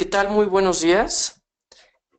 tal? Muy buenos días.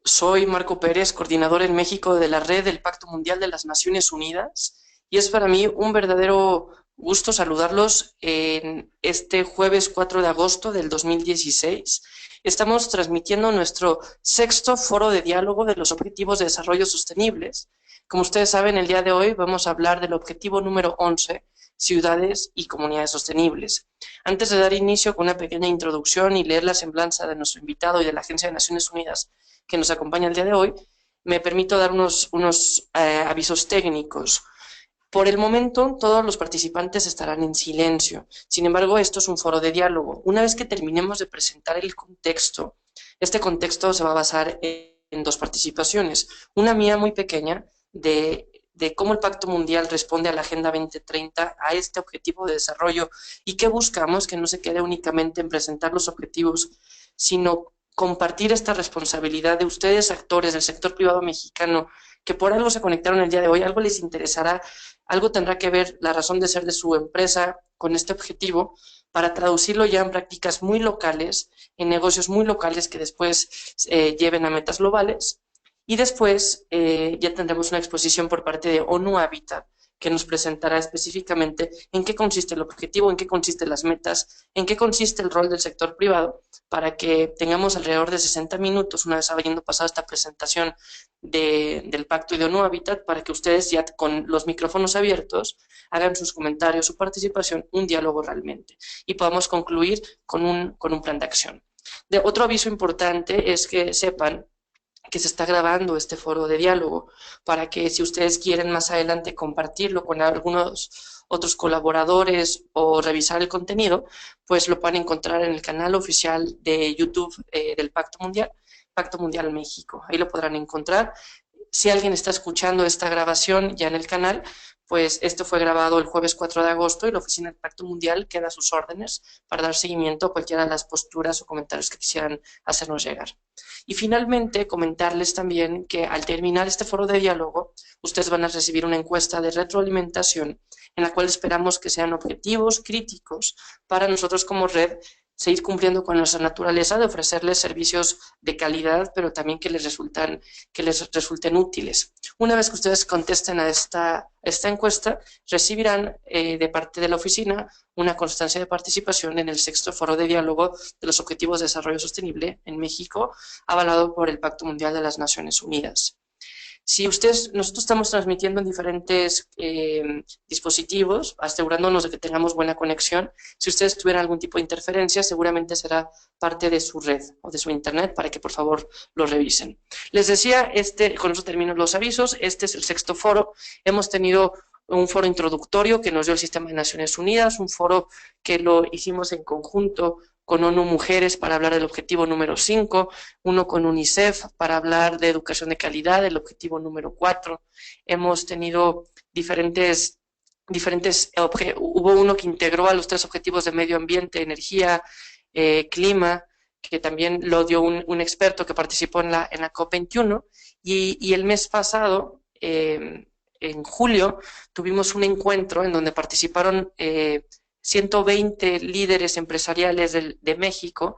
Soy Marco Pérez, coordinador en México de la Red del Pacto Mundial de las Naciones Unidas, y es para mí un verdadero gusto saludarlos en este jueves 4 de agosto del 2016. Estamos transmitiendo nuestro sexto foro de diálogo de los Objetivos de Desarrollo Sostenibles. Como ustedes saben, el día de hoy vamos a hablar del objetivo número 11, ciudades y comunidades sostenibles. Antes de dar inicio con una pequeña introducción y leer la semblanza de nuestro invitado y de la Agencia de Naciones Unidas que nos acompaña el día de hoy, me permito dar unos avisos técnicos. Por el momento, todos los participantes estarán en silencio. Sin embargo, esto es un foro de diálogo. Una vez que terminemos de presentar el contexto, este contexto se va a basar en dos participaciones. Una mía muy pequeña de cómo el Pacto Mundial responde a la Agenda 2030, a este objetivo de desarrollo, y qué buscamos, que no se quede únicamente en presentar los objetivos, sino compartir esta responsabilidad de ustedes, actores del sector privado mexicano, que por algo se conectaron el día de hoy, algo les interesará, algo tendrá que ver la razón de ser de su empresa con este objetivo, para traducirlo ya en prácticas muy locales, en negocios muy locales que después lleven a metas globales. Y después ya tendremos una exposición por parte de ONU Habitat, que nos presentará específicamente en qué consiste el objetivo, en qué consisten las metas, en qué consiste el rol del sector privado, para que tengamos alrededor de 60 minutos, una vez habiendo pasado esta presentación del Pacto y de ONU Habitat, para que ustedes ya con los micrófonos abiertos hagan sus comentarios, su participación, un diálogo realmente, y podamos concluir con un plan de acción. Otro aviso importante es que sepan que se está grabando este foro de diálogo, para que si ustedes quieren más adelante compartirlo con algunos otros colaboradores o revisar el contenido, pues lo puedan encontrar en el canal oficial de YouTube del Pacto Mundial México. Ahí lo podrán encontrar. Si alguien está escuchando esta grabación ya en el canal, pues esto fue grabado el jueves 4 de agosto y la Oficina del Pacto Mundial queda a sus órdenes para dar seguimiento a cualquiera de las posturas o comentarios que quisieran hacernos llegar. Y finalmente, comentarles también que al terminar este foro de diálogo, ustedes van a recibir una encuesta de retroalimentación en la cual esperamos que sean objetivos, críticos, para nosotros como red seguir cumpliendo con nuestra naturaleza de ofrecerles servicios de calidad, pero también que les resulten útiles. Una vez que ustedes contesten a esta encuesta, recibirán de parte de la oficina una constancia de participación en el sexto foro de diálogo de los Objetivos de Desarrollo Sostenible en México, avalado por el Pacto Mundial de las Naciones Unidas. Si nosotros estamos transmitiendo en diferentes dispositivos, asegurándonos de que tengamos buena conexión. Si ustedes tuvieran algún tipo de interferencia, seguramente será parte de su red o de su internet, para que por favor lo revisen. Les decía, con eso termino los avisos. Este es el sexto foro. Hemos tenido un foro introductorio que nos dio el Sistema de Naciones Unidas, un foro que lo hicimos en conjunto con ONU Mujeres para hablar del objetivo número 5, uno con UNICEF para hablar de educación de calidad, el objetivo número 4. Hemos tenido hubo uno que integró a los 3 objetivos de medio ambiente, energía, clima, que también lo dio un experto que participó en la COP21, y el mes pasado, en julio, tuvimos un encuentro en donde participaron 120 líderes empresariales de México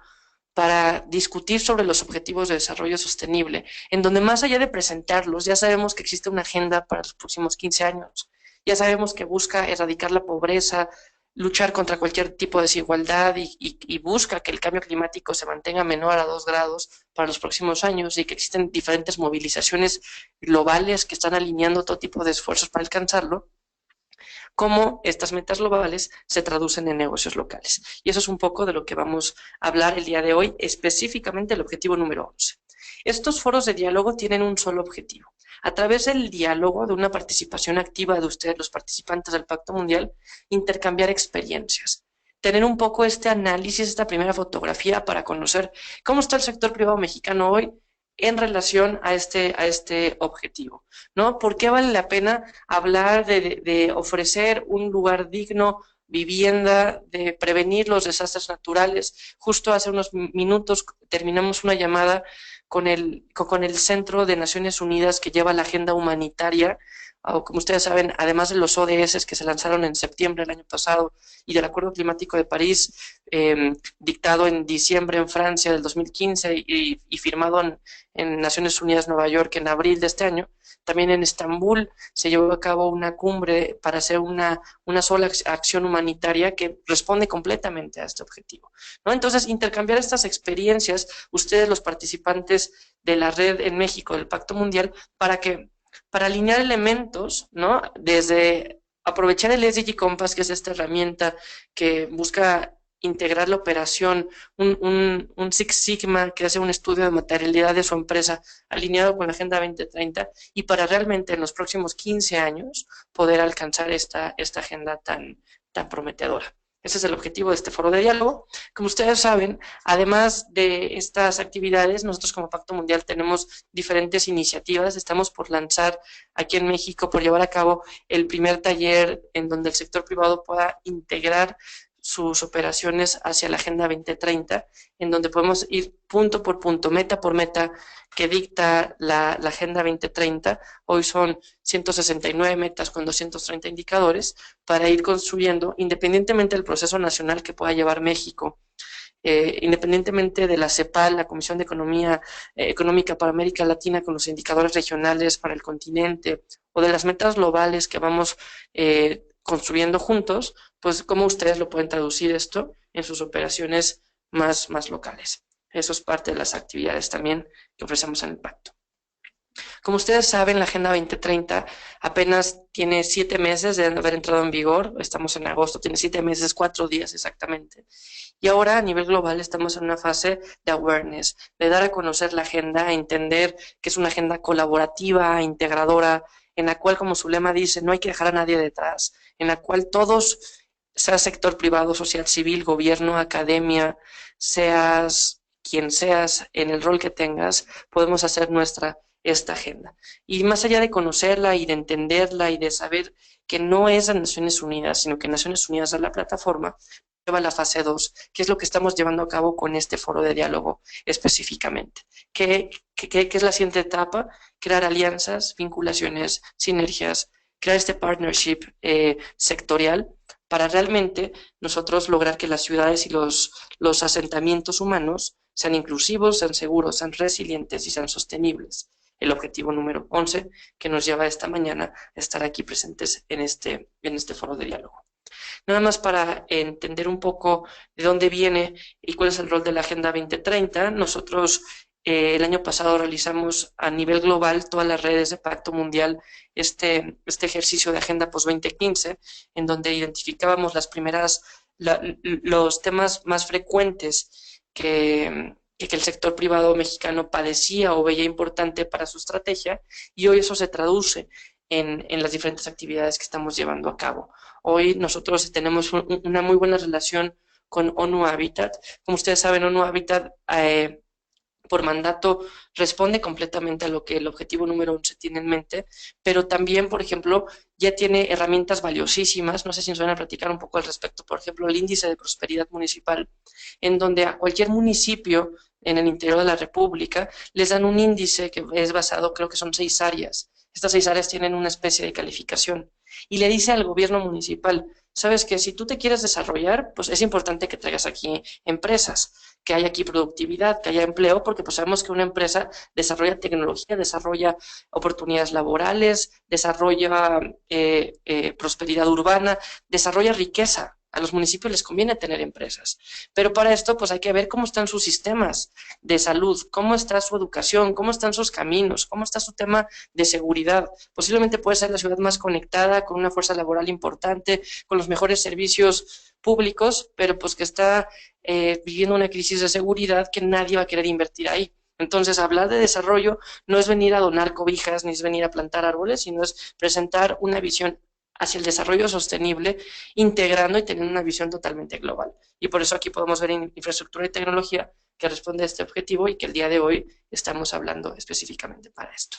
para discutir sobre los objetivos de desarrollo sostenible, en donde más allá de presentarlos, ya sabemos que existe una agenda para los próximos 15 años, ya sabemos que busca erradicar la pobreza, luchar contra cualquier tipo de desigualdad y busca que el cambio climático se mantenga menor a 2 grados para los próximos años, y que existen diferentes movilizaciones globales que están alineando todo tipo de esfuerzos para alcanzarlo. Cómo estas metas globales se traducen en negocios locales. Y eso es un poco de lo que vamos a hablar el día de hoy, específicamente el objetivo número 11. Estos foros de diálogo tienen un solo objetivo: a través del diálogo, de una participación activa de ustedes, los participantes del Pacto Mundial, intercambiar experiencias, tener un poco este análisis, esta primera fotografía, para conocer cómo está el sector privado mexicano hoy en relación a este objetivo, ¿no? ¿Por qué vale la pena hablar de ofrecer un lugar digno, vivienda, de prevenir los desastres naturales? Justo hace unos minutos terminamos una llamada con el Centro de Naciones Unidas que lleva la agenda humanitaria, o como ustedes saben, además de los ODS que se lanzaron en septiembre del año pasado y del Acuerdo Climático de París, dictado en diciembre en Francia del 2015 y firmado en Naciones Unidas Nueva York en abril de este año, también en Estambul se llevó a cabo una cumbre para hacer una sola acción humanitaria que responde completamente a este objetivo, ¿no? Entonces, intercambiar estas experiencias, ustedes los participantes de la red en México del Pacto Mundial, para alinear elementos, ¿no? Desde aprovechar el SDG Compass, que es esta herramienta que busca integrar la operación, un Six Sigma que hace un estudio de materialidad de su empresa alineado con la Agenda 2030 y para realmente en los próximos 15 años poder alcanzar esta agenda tan prometedora. Ese es el objetivo de este foro de diálogo. Como ustedes saben, además de estas actividades, nosotros como Pacto Mundial tenemos diferentes iniciativas. Estamos por lanzar aquí en México, por llevar a cabo el primer taller en donde el sector privado pueda integrar sus operaciones hacia la Agenda 2030, en donde podemos ir punto por punto, meta por meta, que dicta la Agenda 2030. Hoy son 169 metas con 230 indicadores para ir construyendo, independientemente del proceso nacional que pueda llevar México, independientemente de la CEPAL, la Comisión de Económica para América Latina, con los indicadores regionales para el continente, o de las metas globales que vamos construyendo juntos, pues cómo ustedes lo pueden traducir esto en sus operaciones más locales. Eso es parte de las actividades también que ofrecemos en el pacto. Como ustedes saben, la Agenda 2030 apenas tiene 7 meses de haber entrado en vigor. Estamos en agosto, tiene 7 meses, 4 días exactamente. Y ahora a nivel global estamos en una fase de awareness, de dar a conocer la agenda, entender que es una agenda colaborativa, integradora, en la cual, como su lema dice, no hay que dejar a nadie detrás, en la cual todos, sea sector privado, social civil, gobierno, academia, seas quien seas, en el rol que tengas, podemos hacer nuestra esta agenda. Y más allá de conocerla y de entenderla y de saber que no es a Naciones Unidas, sino que Naciones Unidas es la plataforma, lleva la fase 2, que es lo que estamos llevando a cabo con este foro de diálogo específicamente. ¿Qué es la siguiente etapa? Crear alianzas, vinculaciones, sinergias, crear este partnership sectorial para realmente nosotros lograr que las ciudades y los asentamientos humanos sean inclusivos, sean seguros, sean resilientes y sean sostenibles. El objetivo número 11 que nos lleva esta mañana a estar aquí presentes en este foro de diálogo. Nada más para entender un poco de dónde viene y cuál es el rol de la Agenda 2030, nosotros el año pasado realizamos a nivel global todas las redes de Pacto Mundial este ejercicio de Agenda Post 2015, en donde identificábamos los temas más frecuentes que el sector privado mexicano padecía o veía importante para su estrategia, y hoy eso se traduce en las diferentes actividades que estamos llevando a cabo. Hoy nosotros tenemos una muy buena relación con ONU Habitat. Como ustedes saben, ONU Habitat por mandato responde completamente a lo que el objetivo número 11 tiene en mente, pero también, por ejemplo, ya tiene herramientas valiosísimas. No sé si nos van a platicar un poco al respecto. Por ejemplo, el índice de prosperidad municipal, en donde a cualquier municipio en el interior de la República les dan un índice que es basado, creo que son 6 áreas. Estas 6 áreas tienen una especie de calificación y le dice al gobierno municipal: sabes que si tú te quieres desarrollar, pues es importante que traigas aquí empresas, que haya aquí productividad, que haya empleo, porque pues sabemos que una empresa desarrolla tecnología, desarrolla oportunidades laborales, desarrolla prosperidad urbana, desarrolla riqueza. A los municipios les conviene tener empresas, pero para esto pues hay que ver cómo están sus sistemas de salud, cómo está su educación, cómo están sus caminos, cómo está su tema de seguridad. Posiblemente puede ser la ciudad más conectada, con una fuerza laboral importante, con los mejores servicios públicos, pero pues que está viviendo una crisis de seguridad que nadie va a querer invertir ahí. Entonces, hablar de desarrollo no es venir a donar cobijas, ni es venir a plantar árboles, sino es presentar una visión hacia el desarrollo sostenible, integrando y teniendo una visión totalmente global. Y por eso aquí podemos ver infraestructura y tecnología que responde a este objetivo y que el día de hoy estamos hablando específicamente para esto.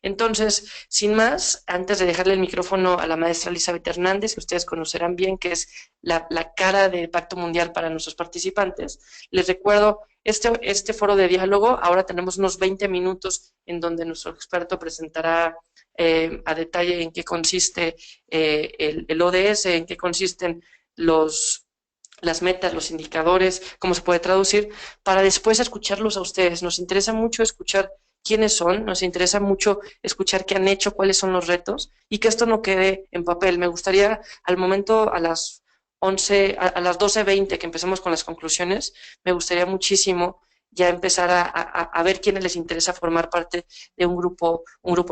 Entonces, sin más, antes de dejarle el micrófono a la maestra Elizabeth Hernández, que ustedes conocerán bien, que es la cara del Pacto Mundial para nuestros participantes, les recuerdo Este foro de diálogo, ahora tenemos unos 20 minutos en donde nuestro experto presentará a detalle en qué consiste el ODS, en qué consisten las metas, los indicadores, cómo se puede traducir, para después escucharlos a ustedes. Nos interesa mucho escuchar quiénes son, nos interesa mucho escuchar qué han hecho, cuáles son los retos y que esto no quede en papel. Me gustaría al momento, a las 11, a las 12:20 que empecemos con las conclusiones, me gustaría muchísimo ya empezar a ver quiénes les interesa formar parte de un grupo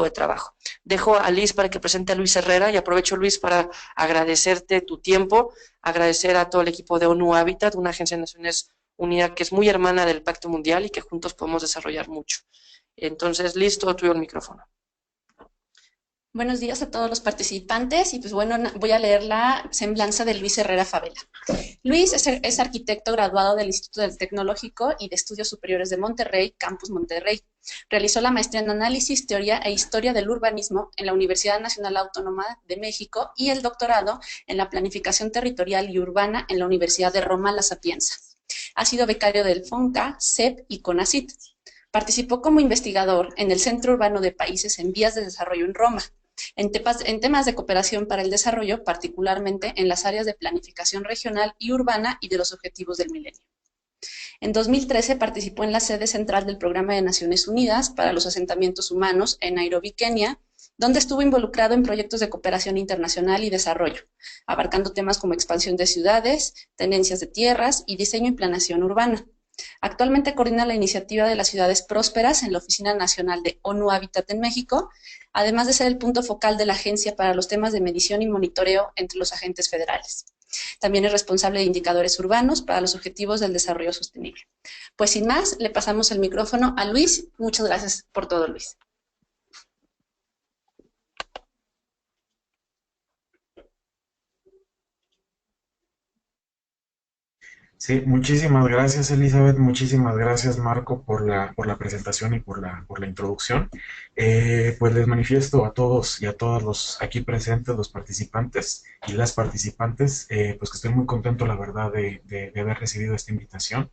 de trabajo. Dejo a Liz para que presente a Luis Herrera y aprovecho, Luis, para agradecerte tu tiempo, agradecer a todo el equipo de ONU Habitat, una agencia de Naciones Unidas que es muy hermana del Pacto Mundial y que juntos podemos desarrollar mucho. Entonces, Liz, todo tuyo el micrófono. Buenos días a todos los participantes y pues bueno, voy a leer la semblanza de Luis Herrera Favela. Luis es arquitecto graduado del Instituto del Tecnológico y de Estudios Superiores de Monterrey, Campus Monterrey. Realizó la maestría en Análisis, Teoría e Historia del Urbanismo en la Universidad Nacional Autónoma de México y el doctorado en la Planificación Territorial y Urbana en la Universidad de Roma La Sapienza. Ha sido becario del FONCA, CEP y CONACYT. Participó como investigador en el Centro Urbano de Países en Vías de Desarrollo en Roma, en temas de cooperación para el desarrollo, particularmente en las áreas de planificación regional y urbana y de los objetivos del milenio. En 2013 participó en la sede central del Programa de Naciones Unidas para los Asentamientos Humanos en Nairobi, Kenia, donde estuvo involucrado en proyectos de cooperación internacional y desarrollo, abarcando temas como expansión de ciudades, tenencias de tierras y diseño y planeación urbana. Actualmente coordina la iniciativa de las ciudades prósperas en la Oficina Nacional de ONU Habitat en México, además de ser el punto focal de la agencia para los temas de medición y monitoreo entre los agentes federales. También es responsable de indicadores urbanos para los objetivos del desarrollo sostenible. Pues sin más, le pasamos el micrófono a Luis. Muchas gracias por todo, Luis. Sí, muchísimas gracias Elizabeth, muchísimas gracias Marco por la presentación y por la introducción. Pues les manifiesto a todos y a todos los aquí presentes, los participantes y las participantes, pues que estoy muy contento la verdad de haber recibido esta invitación.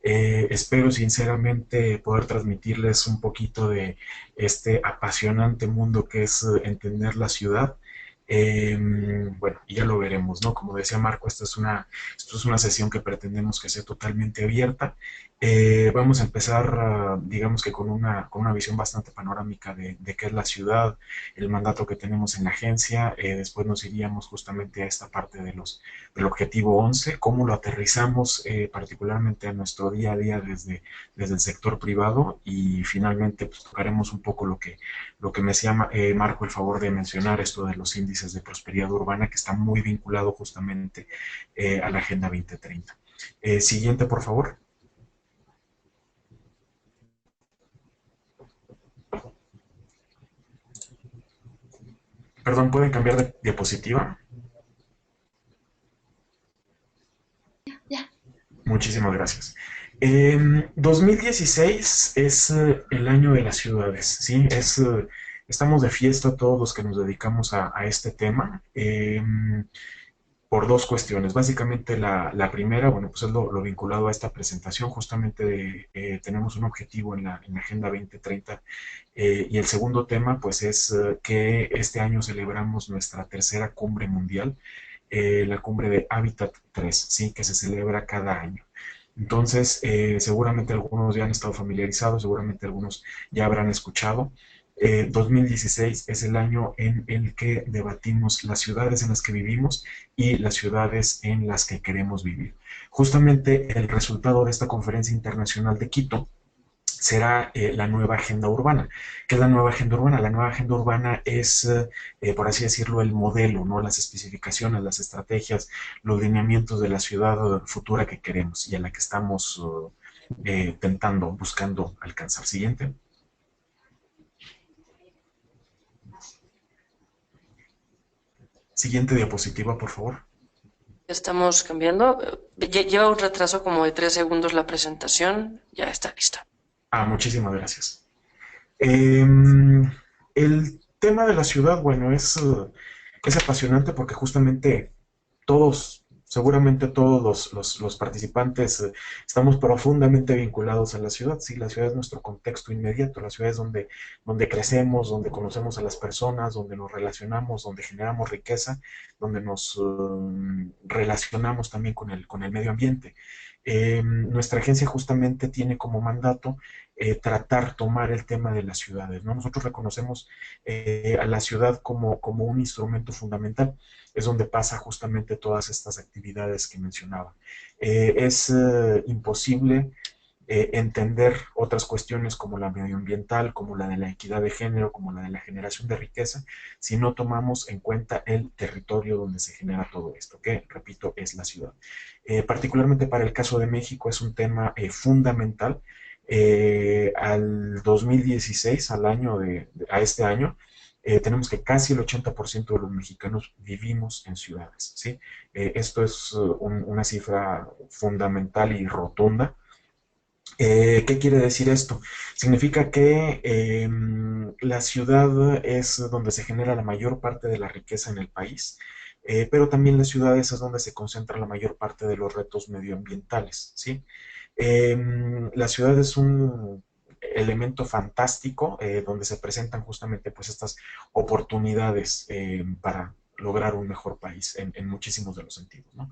Espero sinceramente poder transmitirles un poquito de este apasionante mundo que es entender la ciudad. Bueno, y ya lo veremos, ¿no? Como decía Marco, esto es una sesión que pretendemos que sea totalmente abierta. Vamos a empezar, digamos que con una visión bastante panorámica de qué es la ciudad, el mandato que tenemos en la agencia. Después nos iríamos justamente a esta parte del objetivo 11, cómo lo aterrizamos particularmente a nuestro día a día desde el sector privado y finalmente pues, tocaremos un poco lo que me hacía Marco el favor de mencionar, esto de los índices de prosperidad urbana, que está muy vinculado justamente a la Agenda 2030. Siguiente, por favor. Perdón, ¿pueden cambiar de diapositiva? Ya. Muchísimas gracias. 2016 es el año de las ciudades, ¿sí? Estamos de fiesta todos los que nos dedicamos a este tema. Por dos cuestiones. Básicamente la primera, bueno, pues es lo vinculado a esta presentación, justamente tenemos un objetivo en la Agenda 2030 y el segundo tema, pues es que este año celebramos nuestra tercera cumbre mundial, la cumbre de Habitat 3, ¿sí? Que se celebra cada año. Entonces, seguramente algunos ya han estado familiarizados, seguramente algunos ya habrán escuchado. 2016 es el año en el que debatimos las ciudades en las que vivimos y las ciudades en las que queremos vivir. Justamente el resultado de esta conferencia internacional de Quito será la nueva agenda urbana. ¿Qué es la nueva agenda urbana? La nueva agenda urbana es, por así decirlo, el modelo, ¿no? Las especificaciones, las estrategias, los lineamientos de la ciudad futura que queremos y a la que estamos tentando, buscando alcanzar. Siguiente. Siguiente diapositiva, por favor. Estamos cambiando. Lleva un retraso como de 3 segundos la presentación. Ya está lista. Muchísimas gracias. El tema de la ciudad, bueno, es apasionante porque justamente todos seguramente todos los participantes estamos profundamente vinculados a la ciudad. Sí, la ciudad es nuestro contexto inmediato, la ciudad es donde crecemos, donde conocemos a las personas, donde nos relacionamos, donde generamos riqueza, donde nos relacionamos también con el medio ambiente. Nuestra agencia justamente tiene como mandato tomar el tema de las ciudades, ¿no? Nosotros reconocemos a la ciudad como un instrumento fundamental, es donde pasa justamente todas estas actividades que mencionaba. Es imposible entender otras cuestiones como la medioambiental, como la de la equidad de género, como la de la generación de riqueza, si no tomamos en cuenta el territorio donde se genera todo esto, que, repito, es la ciudad. Particularmente para el caso de México es un tema fundamental. Al 2016, a este año, tenemos que casi el 80% de los mexicanos vivimos en ciudades, ¿sí? Esto es una cifra fundamental y rotunda. ¿Qué quiere decir esto? Significa que la ciudad es donde se genera la mayor parte de la riqueza en el país, pero también las ciudades es donde se concentra la mayor parte de los retos medioambientales, ¿sí? La ciudad es un elemento fantástico donde se presentan justamente pues estas oportunidades para lograr un mejor país en muchísimos de los sentidos, ¿no?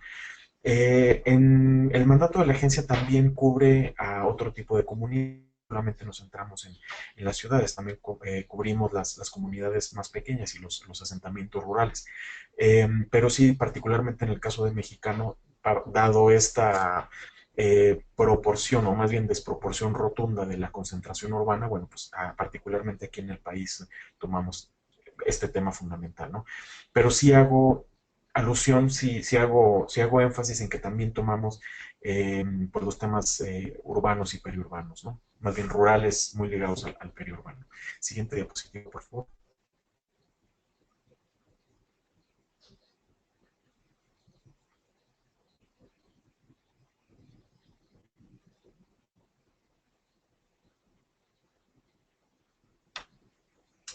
En el mandato de la agencia también cubre a otro tipo de comunidades. Solamente nos centramos en las ciudades, también cubrimos las comunidades más pequeñas y los asentamientos rurales. Pero sí, particularmente en el caso de Mexicano, dado esta proporción o más bien desproporción rotunda de la concentración urbana, bueno, pues particularmente aquí en el país tomamos este tema fundamental, ¿no? Pero sí hago alusión, sí hago énfasis en que también tomamos por los temas urbanos y periurbanos, ¿no? Más bien rurales muy ligados al periurbano. Siguiente diapositiva, por favor.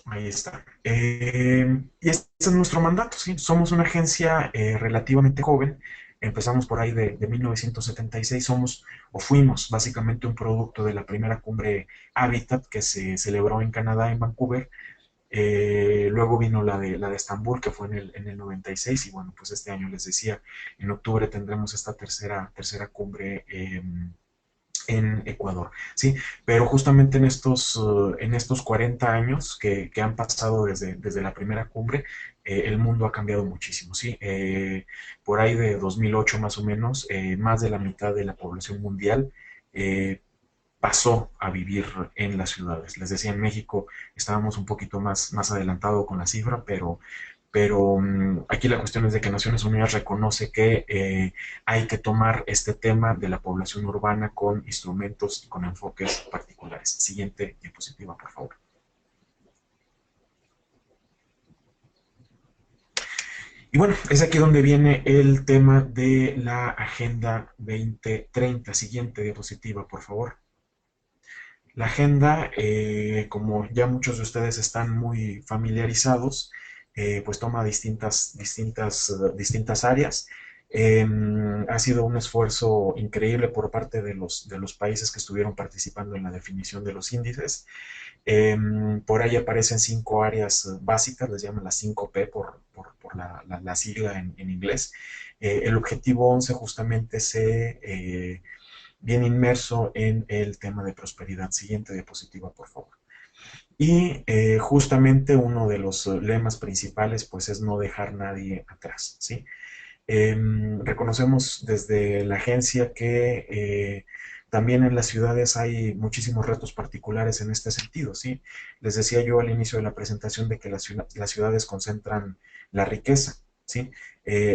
Ahí está. Y este es nuestro mandato, ¿sí? Somos una agencia relativamente joven. Empezamos por ahí de 1976. Somos o fuimos básicamente un producto de la primera cumbre Habitat que se celebró en Canadá, en Vancouver. Luego vino la de Estambul, que fue en el 96. Y bueno, pues este año les decía, en octubre tendremos esta tercera cumbre en Ecuador, ¿sí? Pero justamente en estos 40 años que han pasado desde la primera cumbre, el mundo ha cambiado muchísimo, ¿sí? Por ahí de 2008 más o menos, más de la mitad de la población mundial eh, pasó a vivir en las ciudades. Les decía, en México estábamos un poquito más adelantado con la cifra, pero aquí la cuestión es de que Naciones Unidas reconoce que hay que tomar este tema de la población urbana con instrumentos y con enfoques particulares. Siguiente diapositiva, por favor. Y bueno, es aquí donde viene el tema de la Agenda 2030. Siguiente diapositiva, por favor. La agenda, como ya muchos de ustedes están muy familiarizados, pues toma distintas áreas. Ha sido un esfuerzo increíble por parte de los países que estuvieron participando en la definición de los índices. Por ahí aparecen 5 áreas básicas, les llaman las 5P por la sigla en inglés. El objetivo 11 justamente bien inmerso en el tema de prosperidad. Siguiente diapositiva, por favor. Y justamente uno de los lemas principales, pues, es no dejar nadie atrás, ¿sí? Reconocemos desde la agencia que también en las ciudades hay muchísimos retos particulares en este sentido, ¿sí? Les decía yo al inicio de la presentación de que las ciudades concentran la riqueza, ¿sí?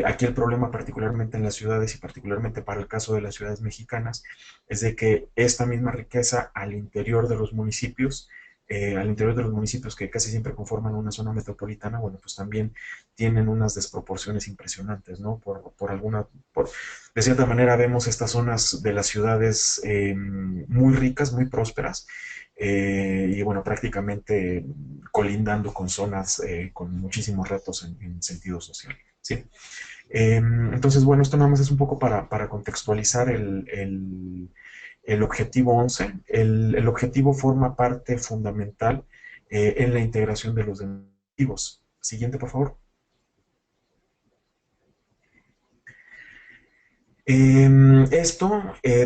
Aquí el problema particularmente en las ciudades y particularmente para el caso de las ciudades mexicanas es de que esta misma riqueza al interior de los municipios que casi siempre conforman una zona metropolitana, bueno, pues también tienen unas desproporciones impresionantes, ¿no? De cierta manera vemos estas zonas de las ciudades muy ricas, muy prósperas, y bueno, prácticamente colindando con zonas con muchísimos retos en sentido social, ¿sí? Entonces, bueno, esto nada más es un poco para contextualizar el objetivo 11. El objetivo forma parte fundamental en la integración de los objetivos. Siguiente, por favor.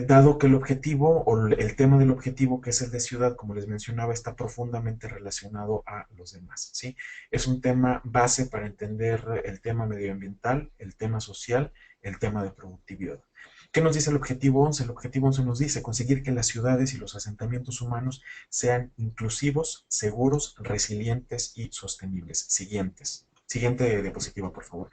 Dado que el objetivo o el tema del objetivo, que es el de ciudad, como les mencionaba, está profundamente relacionado a los demás, ¿sí? Es un tema base para entender el tema medioambiental, el tema social, el tema de productividad. ¿Qué nos dice el objetivo 11? El objetivo 11 nos dice conseguir que las ciudades y los asentamientos humanos sean inclusivos, seguros, resilientes y sostenibles. Siguiente diapositiva, por favor.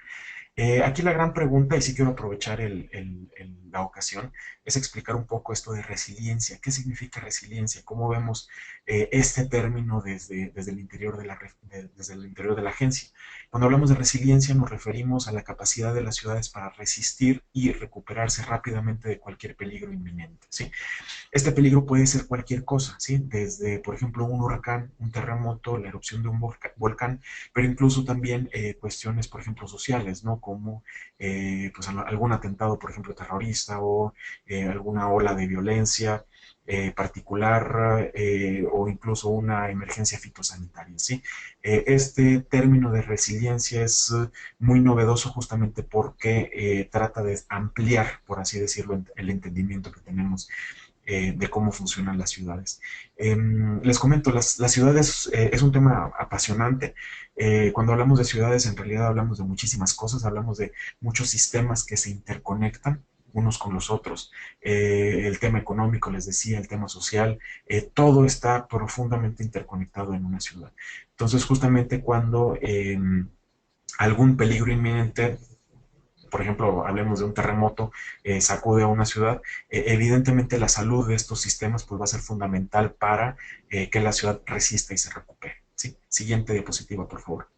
Aquí la gran pregunta, y sí quiero aprovechar la ocasión, es explicar un poco esto de resiliencia. ¿Qué significa resiliencia? ¿Cómo vemos este término desde el interior desde el interior de la agencia? Cuando hablamos de resiliencia nos referimos a la capacidad de las ciudades para resistir y recuperarse rápidamente de cualquier peligro inminente, ¿sí? Este peligro puede ser cualquier cosa, ¿sí? Desde, por ejemplo, un huracán, un terremoto, la erupción de un volcán, pero incluso también cuestiones, por ejemplo, sociales, ¿no? Como pues, algún atentado, por ejemplo, terrorista o alguna ola de violencia particular o incluso una emergencia fitosanitaria, ¿sí? Este término de resiliencia es muy novedoso justamente porque trata de ampliar, por así decirlo, el entendimiento que tenemos de cómo funcionan las ciudades. Les comento, las ciudades es un tema apasionante. Cuando hablamos de ciudades, en realidad hablamos de muchísimas cosas, hablamos de muchos sistemas que se interconectan unos con los otros. El tema económico, les decía, el tema social, todo está profundamente interconectado en una ciudad. Entonces, justamente cuando algún peligro inminente, por ejemplo, hablemos de un terremoto, sacude a una ciudad, evidentemente la salud de estos sistemas pues, va a ser fundamental para que la ciudad resista y se recupere. ¿Sí? Siguiente diapositiva, por favor.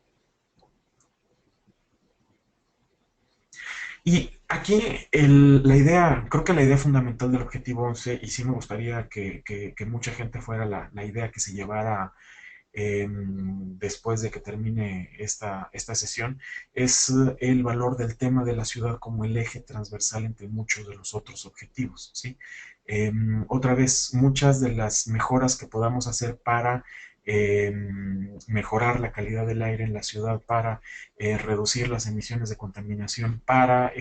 Y aquí la idea, creo que la idea fundamental del objetivo 11, y sí me gustaría que mucha gente fuera la idea que se llevara después de que termine esta sesión, es el valor del tema de la ciudad como el eje transversal entre muchos de los otros objetivos, ¿sí? Otra vez, muchas de las mejoras que podamos hacer para mejorar la calidad del aire en la ciudad, para reducir las emisiones de contaminación, para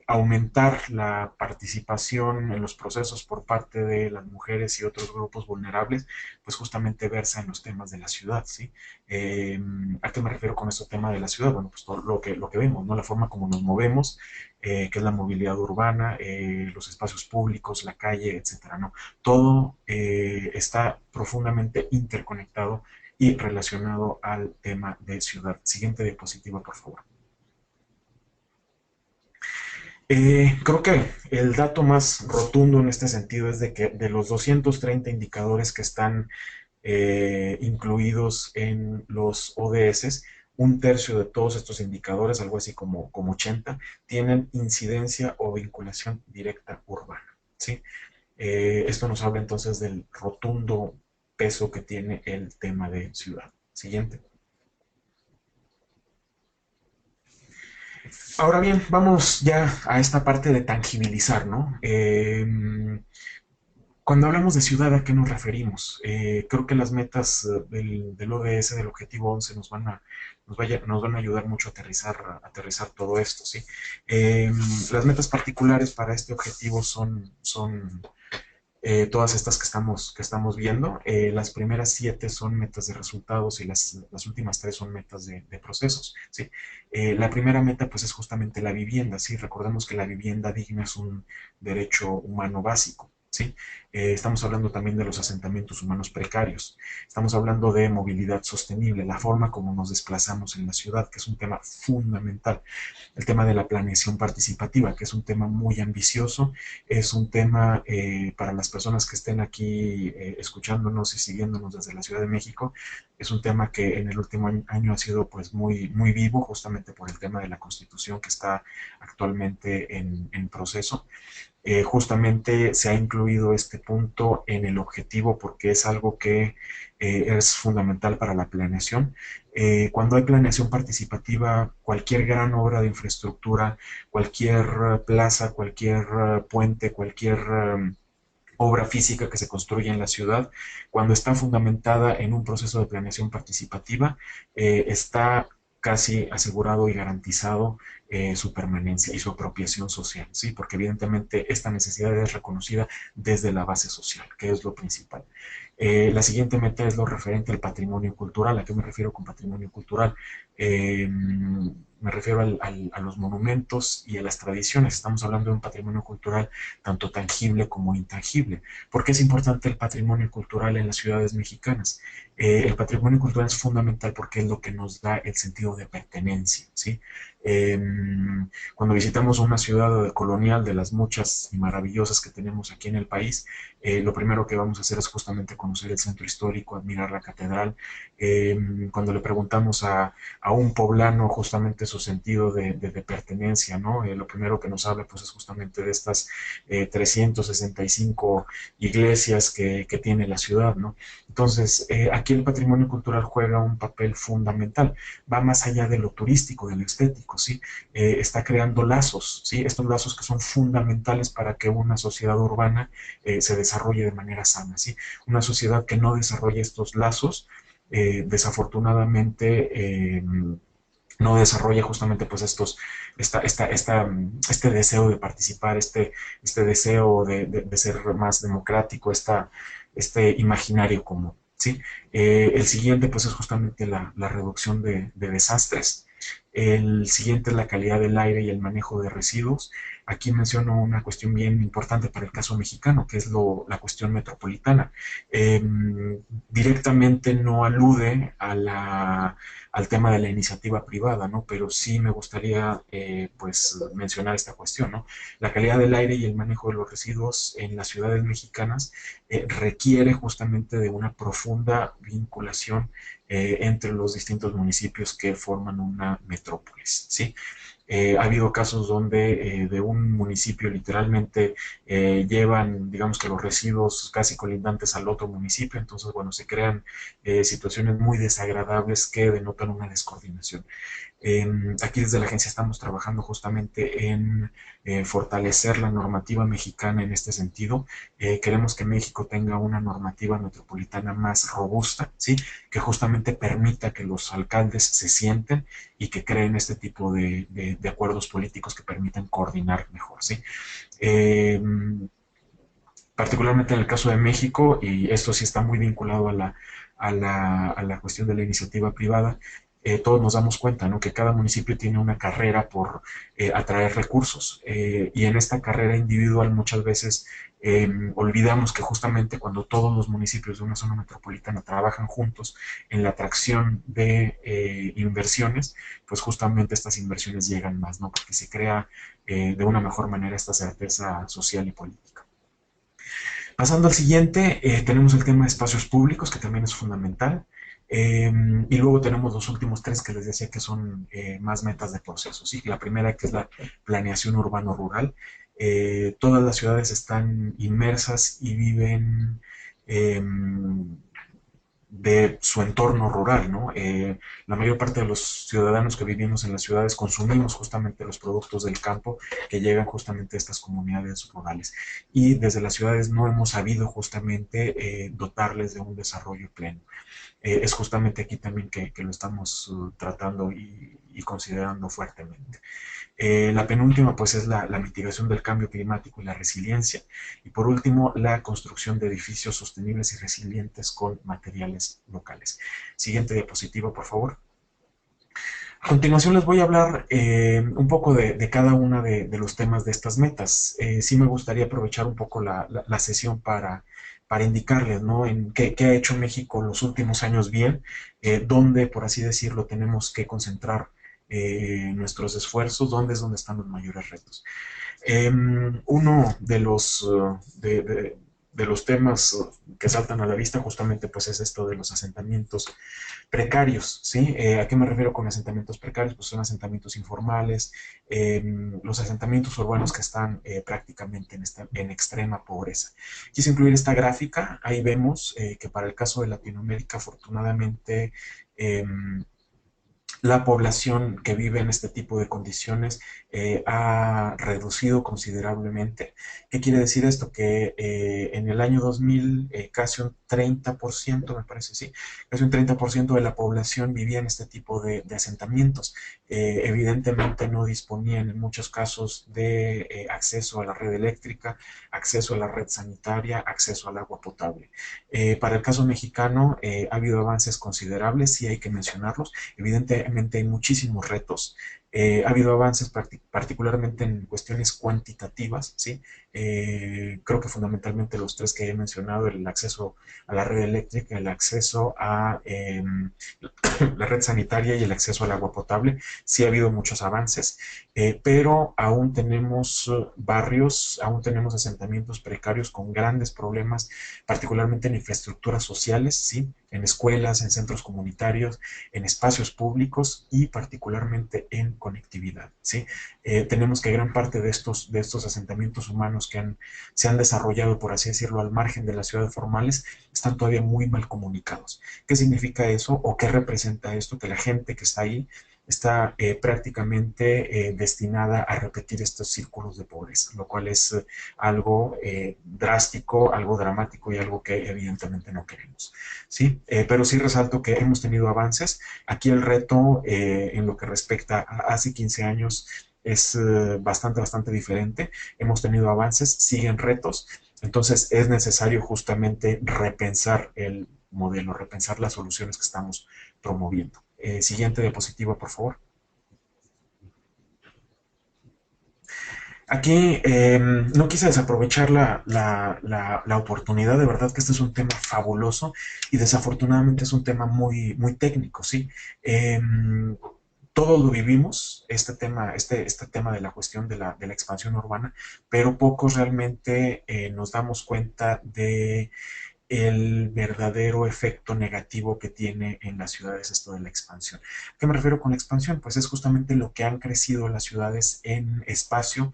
aumentar la participación en los procesos por parte de las mujeres y otros grupos vulnerables, pues justamente versa en los temas de la ciudad, ¿sí? ¿A qué me refiero con este tema de la ciudad? Bueno, pues todo lo que vemos, ¿no? La forma como nos movemos, que es la movilidad urbana, los espacios públicos, la calle, etcétera, ¿no? Todo está profundamente interconectado y relacionado al tema de ciudad. Siguiente diapositiva, por favor. Creo que el dato más rotundo en este sentido es de que de los 230 indicadores que están incluidos en los ODS, un tercio de todos estos indicadores, algo así como 80, tienen incidencia o vinculación directa urbana, ¿sí? Esto nos habla entonces del rotundo peso que tiene el tema de ciudad. Siguiente. Ahora bien, vamos ya a esta parte de tangibilizar, ¿no? Cuando hablamos de ciudad, ¿a qué nos referimos? Creo que las metas del ODS, del Objetivo 11, nos van a ayudar mucho a aterrizar todo esto, ¿sí? Las metas particulares para este objetivo son todas estas que estamos viendo. Las primeras 7 son metas de resultados y las últimas 3 son metas de procesos, ¿sí? La primera meta pues es justamente la vivienda, ¿sí? Recordemos que la vivienda digna es un derecho humano básico, ¿sí? Estamos hablando también de los asentamientos humanos precarios, estamos hablando de movilidad sostenible, la forma como nos desplazamos en la ciudad, que es un tema fundamental, el tema de la planeación participativa, que es un tema muy ambicioso, es un tema para las personas que estén aquí escuchándonos y siguiéndonos desde la Ciudad de México, es un tema que en el último año ha sido pues muy, muy vivo, justamente por el tema de la Constitución que está actualmente en proceso. Justamente se ha incluido este punto en el objetivo porque es algo que es fundamental para la planeación. Cuando hay planeación participativa, cualquier gran obra de infraestructura, cualquier plaza, cualquier puente, cualquier obra física que se construye en la ciudad, cuando está fundamentada en un proceso de planeación participativa, está casi asegurado y garantizado su permanencia y su apropiación social, ¿sí? Porque evidentemente esta necesidad es reconocida desde la base social, que es lo principal. La siguiente meta es lo referente al patrimonio cultural. ¿A qué me refiero con patrimonio cultural? Me refiero a los monumentos y a las tradiciones. Estamos hablando de un patrimonio cultural tanto tangible como intangible. ¿Por qué es importante el patrimonio cultural en las ciudades mexicanas? El patrimonio cultural es fundamental porque es lo que nos da el sentido de pertenencia, ¿sí? Eh, Cuando visitamos una ciudad colonial de las muchas y maravillosas que tenemos aquí en el país, lo primero que vamos a hacer es justamente conocer el centro histórico, admirar la catedral. Cuando le preguntamos a un poblano justamente su sentido de pertenencia, ¿no? Lo primero que nos habla pues es justamente de estas 365 iglesias que tiene la ciudad, ¿no? Entonces, aquí el patrimonio cultural juega un papel fundamental, va más allá de lo turístico, de lo estético, ¿sí? Está creando lazos, ¿sí? Estos lazos que son fundamentales para que una sociedad urbana se desarrolle de manera sana, ¿sí? Una sociedad que no desarrolle estos lazos, desafortunadamente no desarrolla justamente pues este deseo de participar, este deseo de ser más democrático, este imaginario común, ¿sí? El siguiente pues es justamente la reducción de desastres. El siguiente es la calidad del aire y el manejo de residuos. Aquí menciono una cuestión bien importante para el caso mexicano, que es la cuestión metropolitana. Eh, Directamente no alude al tema de la iniciativa privada, ¿no? Pero sí me gustaría, pues, mencionar esta cuestión, ¿no? La calidad del aire y el manejo de los residuos en las ciudades mexicanas requiere justamente de una profunda vinculación entre los distintos municipios que forman una metrópolis, ¿sí? Ha habido casos donde de un municipio literalmente llevan, digamos que los residuos casi colindantes al otro municipio, entonces, bueno, se crean situaciones muy desagradables que denotan una descoordinación. Aquí desde la agencia estamos trabajando justamente en fortalecer la normativa mexicana en este sentido. Queremos que México tenga una normativa metropolitana más robusta, ¿sí? Que justamente permita que los alcaldes se sienten y que creen este tipo de acuerdos políticos que permitan coordinar mejor, ¿sí? Eh, Particularmente en el caso de México, y esto sí está muy vinculado a la cuestión de la iniciativa privada, todos nos damos cuenta, ¿no? Que cada municipio tiene una carrera por atraer recursos, y en esta carrera individual muchas veces olvidamos que justamente cuando todos los municipios de una zona metropolitana trabajan juntos en la atracción de inversiones, pues justamente estas inversiones llegan más, ¿no? Porque se crea de una mejor manera esta certeza social y política. Pasando al siguiente, tenemos el tema de espacios públicos, que también es fundamental. Y luego tenemos los últimos tres que les decía que son más metas de proceso, ¿sí? La primera que es la planeación urbano-rural. Todas las ciudades están inmersas y viven eh, de su entorno rural, ¿no? La mayor parte de los ciudadanos que vivimos en las ciudades consumimos justamente los productos del campo que llegan justamente a estas comunidades rurales. Y desde las ciudades no hemos sabido justamente dotarles de un desarrollo pleno. Es justamente aquí también que lo estamos tratando y considerando fuertemente. La penúltima, pues, es la mitigación del cambio climático y la resiliencia. Y por último, la construcción de edificios sostenibles y resilientes con materiales locales. Siguiente diapositiva, por favor. A continuación les voy a hablar un poco de cada una de los temas de estas metas. Sí me gustaría aprovechar un poco la sesión para indicarles, ¿no? En qué ha hecho México los últimos años bien, dónde, por así decirlo, tenemos que concentrar nuestros esfuerzos, dónde es donde están los mayores retos. Uno de los de los temas que saltan a la vista justamente pues es esto de los asentamientos precarios, ¿sí? ¿A qué me refiero con asentamientos precarios? Pues son asentamientos informales, los asentamientos urbanos que están prácticamente en extrema pobreza. Quise incluir esta gráfica, ahí vemos que para el caso de Latinoamérica, afortunadamente, la población que vive en este tipo de condiciones ha reducido considerablemente. ¿Qué quiere decir esto? Que en el año 2000 casi un 30%, me parece, sí, casi un 30% de la población vivía en este tipo de asentamientos. Evidentemente no disponían en muchos casos de acceso a la red eléctrica, acceso a la red sanitaria, acceso al agua potable. Para el caso mexicano ha habido avances considerables, sí hay que mencionarlos. Evidentemente hay muchísimos retos. Ha habido avances particularmente en cuestiones cuantitativas, ¿sí? Creo que fundamentalmente los tres que he mencionado, el acceso a la red eléctrica, el acceso a la red sanitaria y el acceso al agua potable, sí ha habido muchos avances, pero aún tenemos barrios, aún tenemos asentamientos precarios con grandes problemas, particularmente en infraestructuras sociales, ¿sí? En escuelas, en centros comunitarios, en espacios públicos y particularmente en conectividad, ¿sí? Tenemos que gran parte de estos asentamientos humanos se han desarrollado, por así decirlo, al margen de las ciudades formales, están todavía muy mal comunicados. ¿Qué significa eso o qué representa esto? Que la gente que está ahí está prácticamente destinada a repetir estos círculos de pobreza, lo cual es algo drástico, algo dramático y algo que evidentemente no queremos. ¿Sí? Pero sí resalto que hemos tenido avances. Aquí el reto en lo que respecta a hace 15 años es bastante diferente. Hemos tenido avances, siguen retos, entonces es necesario justamente repensar el modelo, repensar las soluciones que estamos promoviendo. Siguiente diapositiva, por favor. Aquí no quise desaprovechar la oportunidad, de verdad que este es un tema fabuloso y desafortunadamente es un tema muy técnico, ¿sí? Eh, todos lo vivimos, este tema de la cuestión de la expansión urbana, pero pocos realmente nos damos cuenta de el verdadero efecto negativo que tiene en las ciudades esto de la expansión. ¿A qué me refiero con la expansión? Pues es justamente lo que han crecido las ciudades en espacio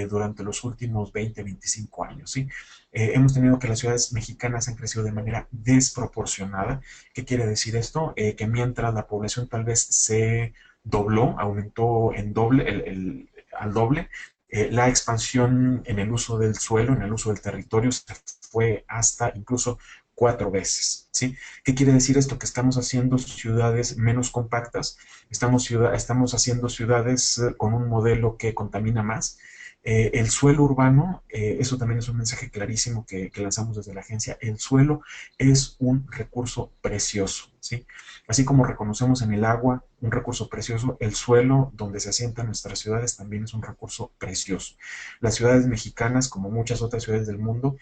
durante los últimos 20, 25 años, ¿sí? Hemos tenido que las ciudades mexicanas han crecido de manera desproporcionada. ¿Qué quiere decir esto? Que mientras la población tal vez se dobló, aumentó en doble, al doble, la expansión en el uso del suelo, en el uso del territorio, se fue hasta incluso 4 veces, ¿sí? ¿Qué quiere decir esto? Que estamos haciendo ciudades menos compactas, estamos haciendo ciudades con un modelo que contamina más. El suelo urbano, eso también es un mensaje clarísimo que lanzamos desde la agencia, el suelo es un recurso precioso, ¿sí? Así como reconocemos en el agua un recurso precioso, el suelo donde se asientan nuestras ciudades también es un recurso precioso. Las ciudades mexicanas, como muchas otras ciudades del mundo,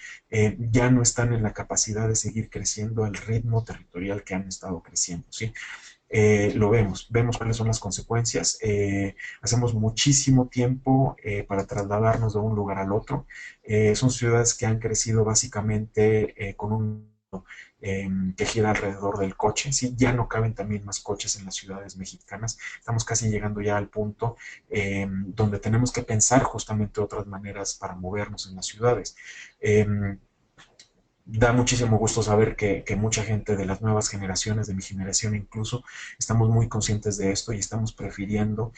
ya no están en la capacidad de seguir creciendo al ritmo territorial que han estado creciendo, ¿sí? Lo vemos cuáles son las consecuencias. Hacemos muchísimo tiempo para trasladarnos de un lugar al otro. Son ciudades que han crecido básicamente con un que gira alrededor del coche, ¿sí? Ya no caben también más coches en las ciudades mexicanas, estamos casi llegando ya al punto donde tenemos que pensar justamente otras maneras para movernos en las ciudades. Da muchísimo gusto saber que mucha gente de las nuevas generaciones, de mi generación incluso, estamos muy conscientes de esto y estamos prefiriendo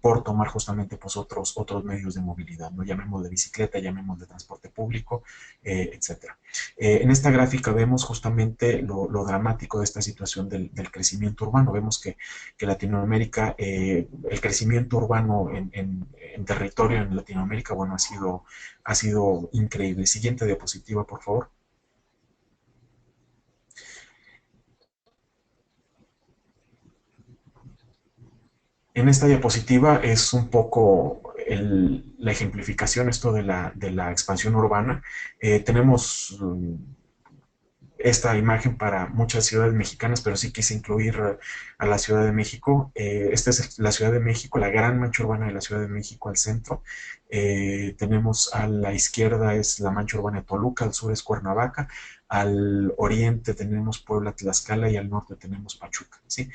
por tomar justamente pues, otros medios de movilidad, ¿no? Llamemos de bicicleta, llamemos de transporte público, etcétera. En esta gráfica vemos justamente lo dramático de esta situación del crecimiento urbano. Vemos que Latinoamérica, el crecimiento urbano en territorio en Latinoamérica, bueno, ha sido increíble. Siguiente diapositiva, por favor. En esta diapositiva es un poco la ejemplificación esto de la expansión urbana. Tenemos esta imagen para muchas ciudades mexicanas, pero sí quise incluir a la Ciudad de México. Esta es la Ciudad de México, la gran mancha urbana de la Ciudad de México al centro. Tenemos a la izquierda es la mancha urbana de Toluca, al sur es Cuernavaca, al oriente tenemos Puebla, Tlaxcala y al norte tenemos Pachuca, ¿sí?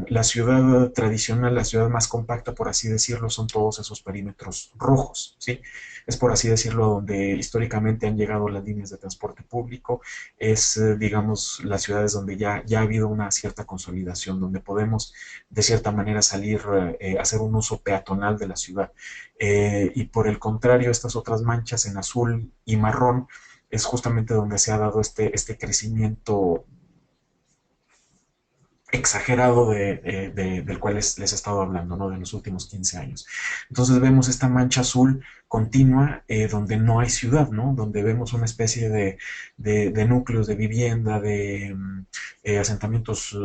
La ciudad tradicional, la ciudad más compacta, por así decirlo, son todos esos perímetros rojos, ¿sí? Es por así decirlo donde históricamente han llegado las líneas de transporte público, es, digamos, las ciudades donde ya ha habido una cierta consolidación, donde podemos de cierta manera salir, hacer un uso peatonal de la ciudad. Y por el contrario, estas otras manchas en azul y marrón es justamente donde se ha dado este crecimiento exagerado del cual les he estado hablando, ¿no? De los últimos 15 años. Entonces vemos esta mancha azul continua donde no hay ciudad, ¿no? Donde vemos una especie de núcleos de vivienda, de asentamientos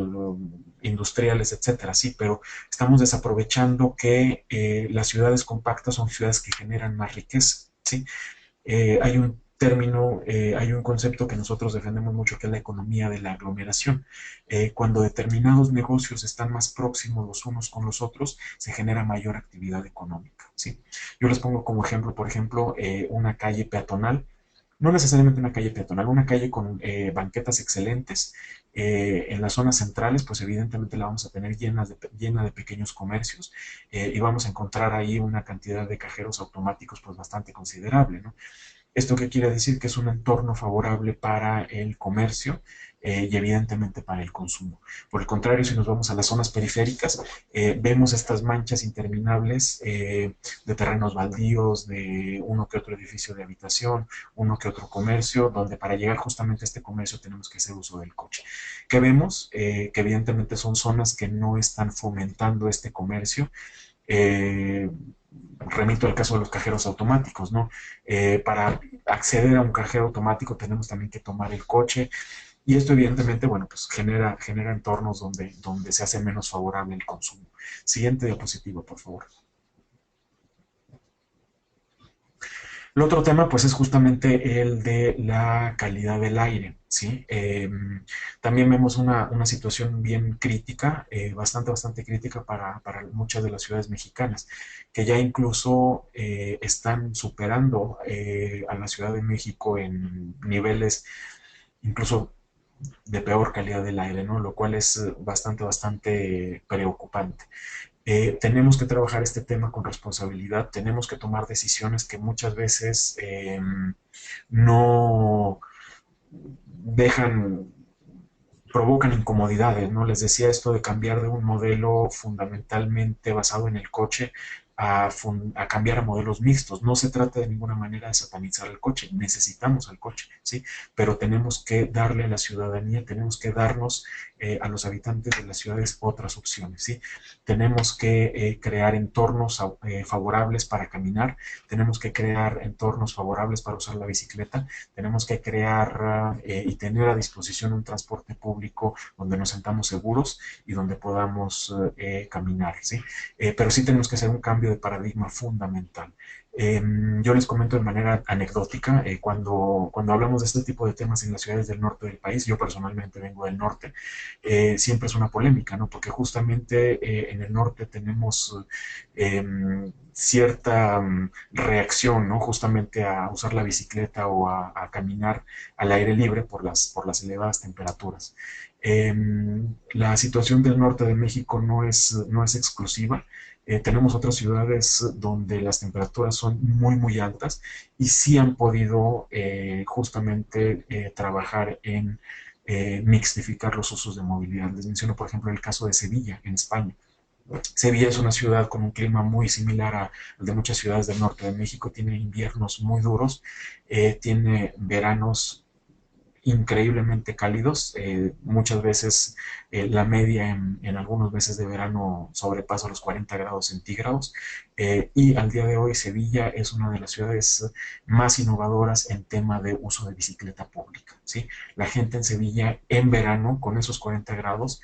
industriales, etcétera, sí, pero estamos desaprovechando que las ciudades compactas son ciudades que generan más riqueza, ¿sí? Hay un término, hay un concepto que nosotros defendemos mucho que es la economía de la aglomeración. Cuando determinados negocios están más próximos los unos con los otros, se genera mayor actividad económica, ¿sí? Yo les pongo como ejemplo, por ejemplo, una calle peatonal, no necesariamente una calle peatonal, una calle con banquetas excelentes. En las zonas centrales, pues evidentemente la vamos a tener llena de pequeños comercios y vamos a encontrar ahí una cantidad de cajeros automáticos pues bastante considerable, ¿no? ¿Esto qué quiere decir? Que es un entorno favorable para el comercio y evidentemente para el consumo. Por el contrario, si nos vamos a las zonas periféricas, vemos estas manchas interminables de terrenos baldíos, de uno que otro edificio de habitación, uno que otro comercio, donde para llegar justamente a este comercio tenemos que hacer uso del coche. ¿Qué vemos? Que evidentemente son zonas que no están fomentando este comercio. Eh, Remito al caso de los cajeros automáticos, ¿no? Para acceder a un cajero automático tenemos también que tomar el coche y esto evidentemente, bueno, pues genera entornos donde se hace menos favorable el consumo. Siguiente diapositiva, por favor. El otro tema, pues, es justamente el de la calidad del aire, ¿sí? También vemos una situación bien crítica, bastante crítica para muchas de las ciudades mexicanas, que ya incluso están superando a la Ciudad de México en niveles incluso de peor calidad del aire, ¿no? Lo cual es bastante preocupante. Tenemos que trabajar este tema con responsabilidad, tenemos que tomar decisiones que muchas veces no dejan, provocan incomodidades, ¿no? Les decía esto de cambiar de un modelo fundamentalmente basado en el coche a cambiar a modelos mixtos. No se trata de ninguna manera de satanizar el coche, necesitamos al coche, ¿sí? Pero tenemos que darle a la ciudadanía, tenemos que darnos a los habitantes de las ciudades otras opciones, ¿sí? Tenemos que crear entornos favorables para caminar, tenemos que crear entornos favorables para usar la bicicleta, tenemos que crear y tener a disposición un transporte público donde nos sentamos seguros y donde podamos caminar, ¿sí? Pero sí tenemos que hacer un cambio de paradigma fundamental. Yo les comento de manera anecdótica, cuando hablamos de este tipo de temas en las ciudades del norte del país, yo personalmente vengo del norte, siempre es una polémica, ¿no? Porque justamente en el norte tenemos cierta reacción, ¿no? Justamente a usar la bicicleta o a caminar al aire libre por las elevadas temperaturas. La situación del norte de México no es exclusiva. Tenemos otras ciudades donde las temperaturas son muy altas y sí han podido justamente trabajar en mixtificar los usos de movilidad. Les menciono, por ejemplo, el caso de Sevilla, en España. Sevilla es una ciudad con un clima muy similar al de muchas ciudades del norte de México. Tiene inviernos muy duros, tiene veranos increíblemente cálidos. Muchas veces la media en algunos meses de verano sobrepasa los 40 grados centígrados. Y al día de hoy Sevilla es una de las ciudades más innovadoras en tema de uso de bicicleta pública, ¿sí? La gente en Sevilla en verano con esos 40 grados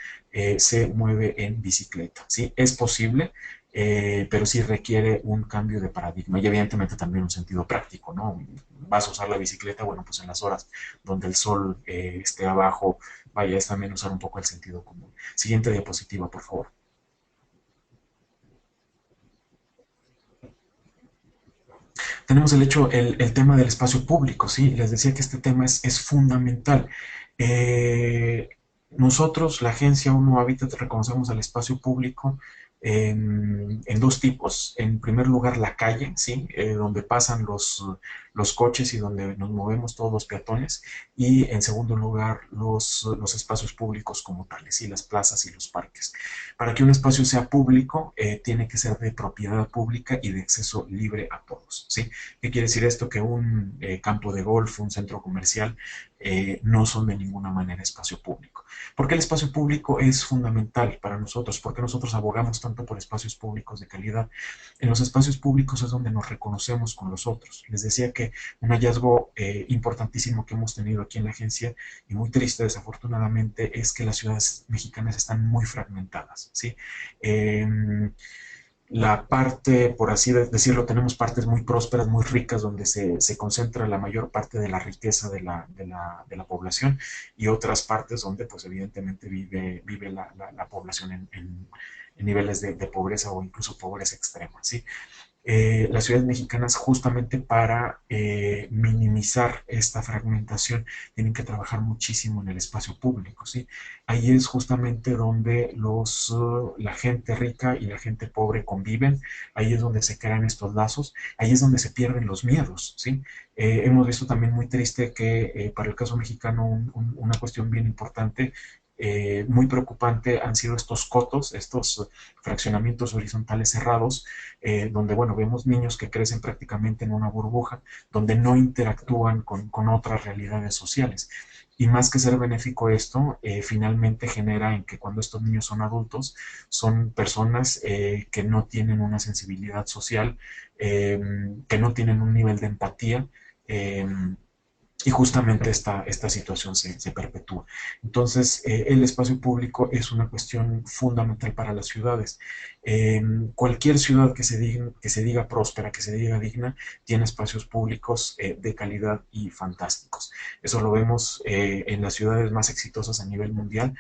se mueve en bicicleta, ¿sí? Es posible, pero sí requiere un cambio de paradigma y evidentemente también un sentido práctico, ¿no? Vas a usar la bicicleta, bueno, pues en las horas donde el sol esté abajo, vaya, es también usar un poco el sentido común. Siguiente diapositiva, por favor. Tenemos el tema del espacio público, ¿sí? Les decía que este tema es fundamental. Eh, Nosotros, la agencia Uno Hábitat, reconocemos al espacio público en dos tipos. En primer lugar, la calle, ¿sí? Donde pasan los coches y donde nos movemos todos los peatones. Y en segundo lugar, los espacios públicos como tales, ¿sí? Las plazas y los parques. Para que un espacio sea público, tiene que ser de propiedad pública y de acceso libre a todos, ¿sí? ¿Qué quiere decir esto? Que un campo de golf, un centro comercial, no son de ninguna manera espacio público. ¿Por qué el espacio público es fundamental para nosotros? ¿Por qué nosotros abogamos tanto por espacios públicos de calidad? En los espacios públicos es donde nos reconocemos con los otros. Les decía que un hallazgo importantísimo que hemos tenido aquí en la agencia, y muy triste desafortunadamente, es que las ciudades mexicanas están muy fragmentadas, ¿sí? Eh, la parte, por así decirlo, tenemos partes muy prósperas, muy ricas, donde se concentra la mayor parte de la riqueza de la población, y otras partes donde, pues, evidentemente vive la población en niveles de pobreza o incluso pobreza extrema, ¿sí? Las ciudades mexicanas, justamente para minimizar esta fragmentación, tienen que trabajar muchísimo en el espacio público, ¿sí? Ahí es justamente donde la gente rica y la gente pobre conviven, ahí es donde se crean estos lazos, ahí es donde se pierden los miedos, ¿sí? Hemos visto también muy triste que para el caso mexicano una cuestión bien importante, muy preocupante, han sido estos cotos, estos fraccionamientos horizontales cerrados, donde, bueno, vemos niños que crecen prácticamente en una burbuja, donde no interactúan con otras realidades sociales. Y más que ser benéfico esto, finalmente genera en que cuando estos niños son adultos, son personas que no tienen una sensibilidad social, eh, que no tienen un nivel de empatía, eh, y justamente esta situación se perpetúa. Entonces, el espacio público es una cuestión fundamental para las ciudades. Cualquier ciudad que se diga próspera, que se diga digna, tiene espacios públicos de calidad y fantásticos. Eso lo vemos en las ciudades más exitosas a nivel mundial.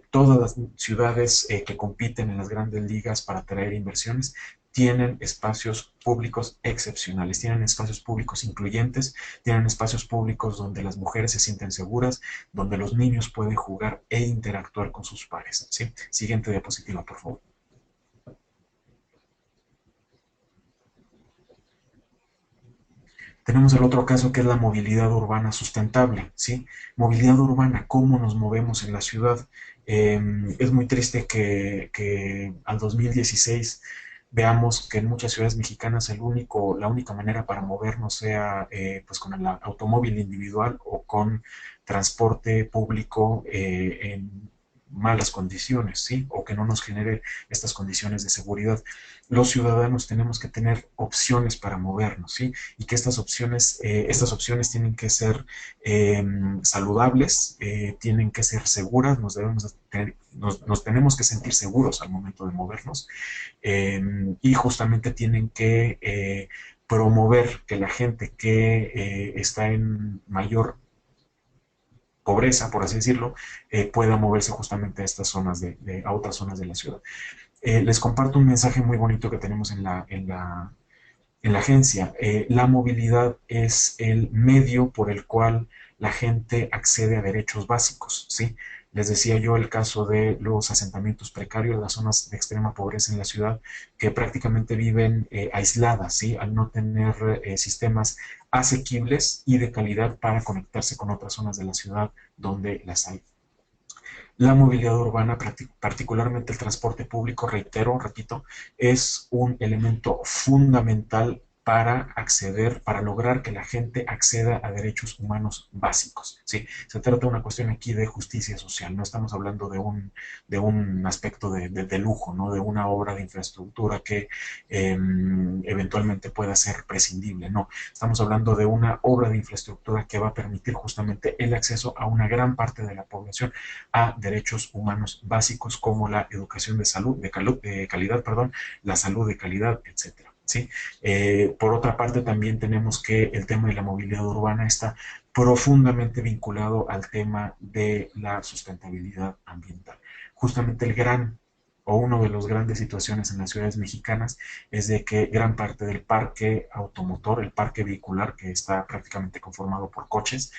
Todas las ciudades que compiten en las grandes ligas para atraer inversiones tienen espacios públicos excepcionales, tienen espacios públicos incluyentes, tienen espacios públicos donde las mujeres se sienten seguras, donde los niños pueden jugar e interactuar con sus pares, ¿sí? Siguiente diapositiva, por favor. Tenemos el otro caso, que es la movilidad urbana sustentable, ¿sí? Movilidad urbana, cómo nos movemos en la ciudad. Es muy triste que al 2016 veamos que en muchas ciudades mexicanas la única manera para movernos sea pues con el automóvil individual o con transporte público en malas condiciones, ¿sí? O que no nos genere estas condiciones de seguridad. Los ciudadanos tenemos que tener opciones para movernos, ¿sí? Y que estas opciones tienen que ser saludables, tienen que ser seguras, nos tenemos que sentir seguros al momento de movernos, y justamente tienen que promover que la gente que está en mayor pobreza, por así decirlo, pueda moverse justamente a estas zonas a otras zonas de la ciudad. Les comparto un mensaje muy bonito que tenemos en la agencia. La movilidad es el medio por el cual la gente accede a derechos básicos, ¿sí? Les decía yo el caso de los asentamientos precarios, las zonas de extrema pobreza en la ciudad, que prácticamente viven aisladas, ¿sí? Al no tener sistemas asequibles y de calidad para conectarse con otras zonas de la ciudad donde las hay. La movilidad urbana, particularmente el transporte público, repito, es un elemento fundamental para lograr que la gente acceda a derechos humanos básicos, ¿sí? Se trata de una cuestión aquí de justicia social, no estamos hablando de un aspecto de lujo, ¿no? De una obra de infraestructura que eventualmente pueda ser prescindible, no. Estamos hablando de una obra de infraestructura que va a permitir justamente el acceso a una gran parte de la población a derechos humanos básicos como la educación de calidad, perdón, la salud de calidad, etcétera. ¿Sí? Por otra parte, también tenemos que el tema de la movilidad urbana está profundamente vinculado al tema de la sustentabilidad ambiental. Justamente el gran o una de las grandes situaciones en las ciudades mexicanas es de que gran parte del parque automotor, el parque vehicular que está prácticamente conformado por coches,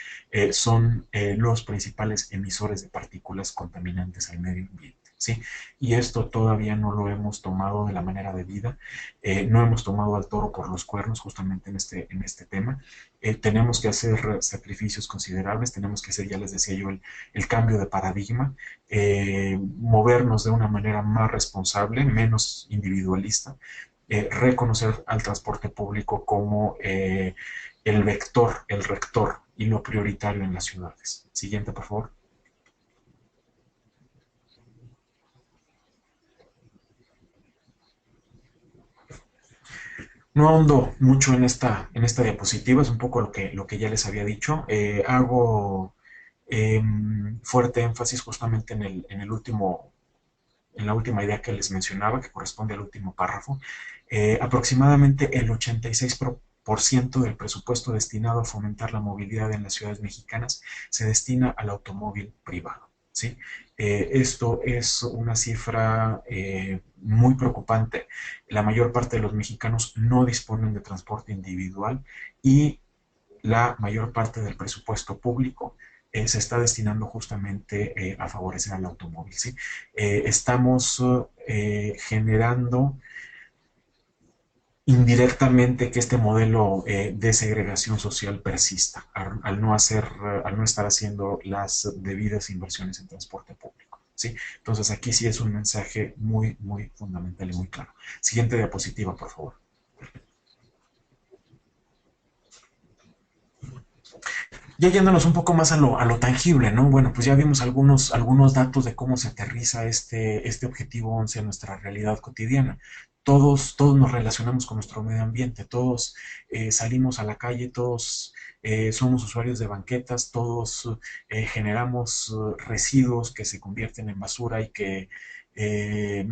son los principales emisores de partículas contaminantes al medio ambiente. ¿Sí? Y esto todavía no lo hemos tomado de la manera debida, no hemos tomado al toro por los cuernos justamente en este tema. Tenemos que hacer sacrificios considerables, tenemos que hacer, ya les decía yo, el cambio de paradigma, movernos de una manera más responsable, menos individualista, reconocer al transporte público como el vector, el rector y lo prioritario en las ciudades. Siguiente, por favor. No ahondo mucho en esta diapositiva, es un poco lo que ya les había dicho. Hago fuerte énfasis justamente en el último, en la última idea que les mencionaba, que corresponde al último párrafo. Aproximadamente el 86% del presupuesto destinado a fomentar la movilidad en las ciudades mexicanas se destina al automóvil privado. ¿Sí? Esto es una cifra muy preocupante. La mayor parte de los mexicanos no disponen de transporte individual y la mayor parte del presupuesto público se está destinando justamente a favorecer al automóvil. ¿Sí? Estamos generando indirectamente que este modelo de segregación social persista al no hacer, al no estar haciendo las debidas inversiones en transporte público. ¿Sí? Entonces aquí sí es un mensaje muy, muy fundamental y muy claro. Siguiente diapositiva, por favor. Ya yéndonos un poco más a lo tangible, ¿no? Bueno, pues ya vimos algunos datos de cómo se aterriza este objetivo 11 en nuestra realidad cotidiana. Todos nos relacionamos con nuestro medio ambiente, todos salimos a la calle, todos somos usuarios de banquetas, todos generamos residuos que se convierten en basura y que eh,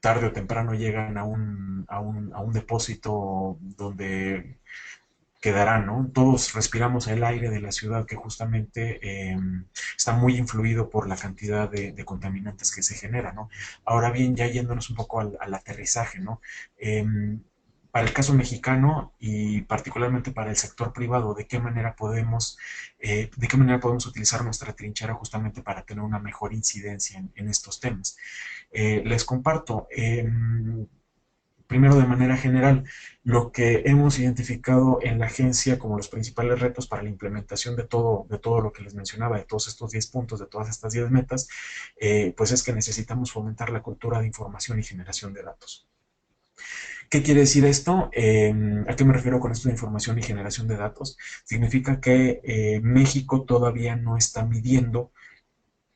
tarde o temprano llegan a un depósito donde quedará, ¿no? Todos respiramos el aire de la ciudad que justamente está muy influido por la cantidad de contaminantes que se generan, ¿no? Ahora bien, ya yéndonos un poco al aterrizaje, ¿no? Eh, para el caso mexicano y particularmente para el sector privado, de qué manera podemos utilizar nuestra trinchera justamente para tener una mejor incidencia en estos temas? Les comparto. Primero, de manera general, lo que hemos identificado en la agencia como los principales retos para la implementación de todo lo que les mencionaba, de todos estos 10 puntos, de todas estas 10 metas, pues es que necesitamos fomentar la cultura de información y generación de datos. ¿Qué quiere decir esto? ¿A qué me refiero con esto de información y generación de datos? Significa que México todavía no está midiendo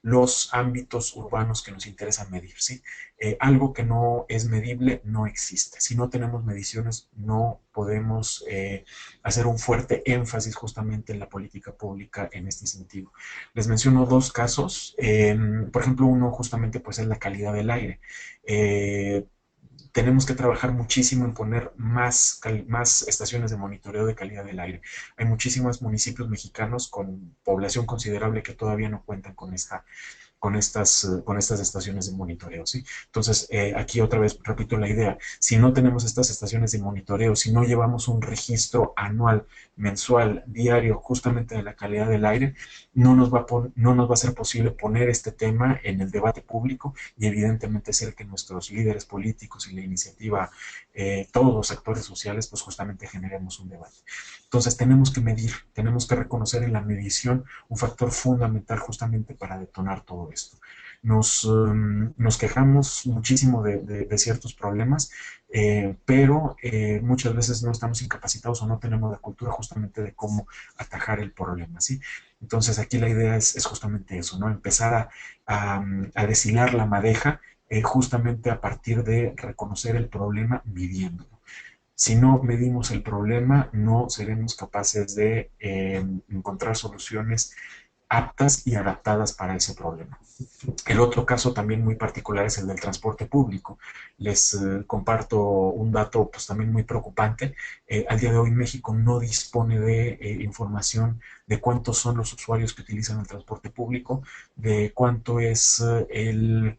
los ámbitos urbanos que nos interesa medir, ¿sí? Algo que no es medible no existe. Si no tenemos mediciones, no podemos hacer un fuerte énfasis justamente en la política pública en este sentido. Les menciono dos casos. Por ejemplo, uno justamente pues es la calidad del aire. Tenemos que trabajar muchísimo en poner más estaciones de monitoreo de calidad del aire. Hay muchísimos municipios mexicanos con población considerable que todavía no cuentan con estas estaciones de monitoreo, ¿sí? Entonces, aquí otra vez repito la idea, si no tenemos estas estaciones de monitoreo, si no llevamos un registro anual, mensual, diario, justamente de la calidad del aire, no nos va a ser posible poner este tema en el debate público y evidentemente hacer que nuestros líderes políticos y la iniciativa, todos los actores sociales, pues justamente generemos un debate. Entonces, tenemos que medir, tenemos que reconocer en la medición un factor fundamental justamente para detonar todo esto. Nos quejamos muchísimo de ciertos problemas, pero muchas veces no estamos incapacitados o no tenemos la cultura justamente de cómo atajar el problema, ¿sí? Entonces aquí la idea es justamente eso, ¿no? Empezar a deshilar la madeja justamente a partir de reconocer el problema midiéndolo. Si no medimos el problema, no seremos capaces de encontrar soluciones aptas y adaptadas para ese problema. El otro caso también muy particular es el del transporte público. Les comparto un dato pues también muy preocupante. Al día de hoy México no dispone de información de cuántos son los usuarios que utilizan el transporte público, de cuánto es el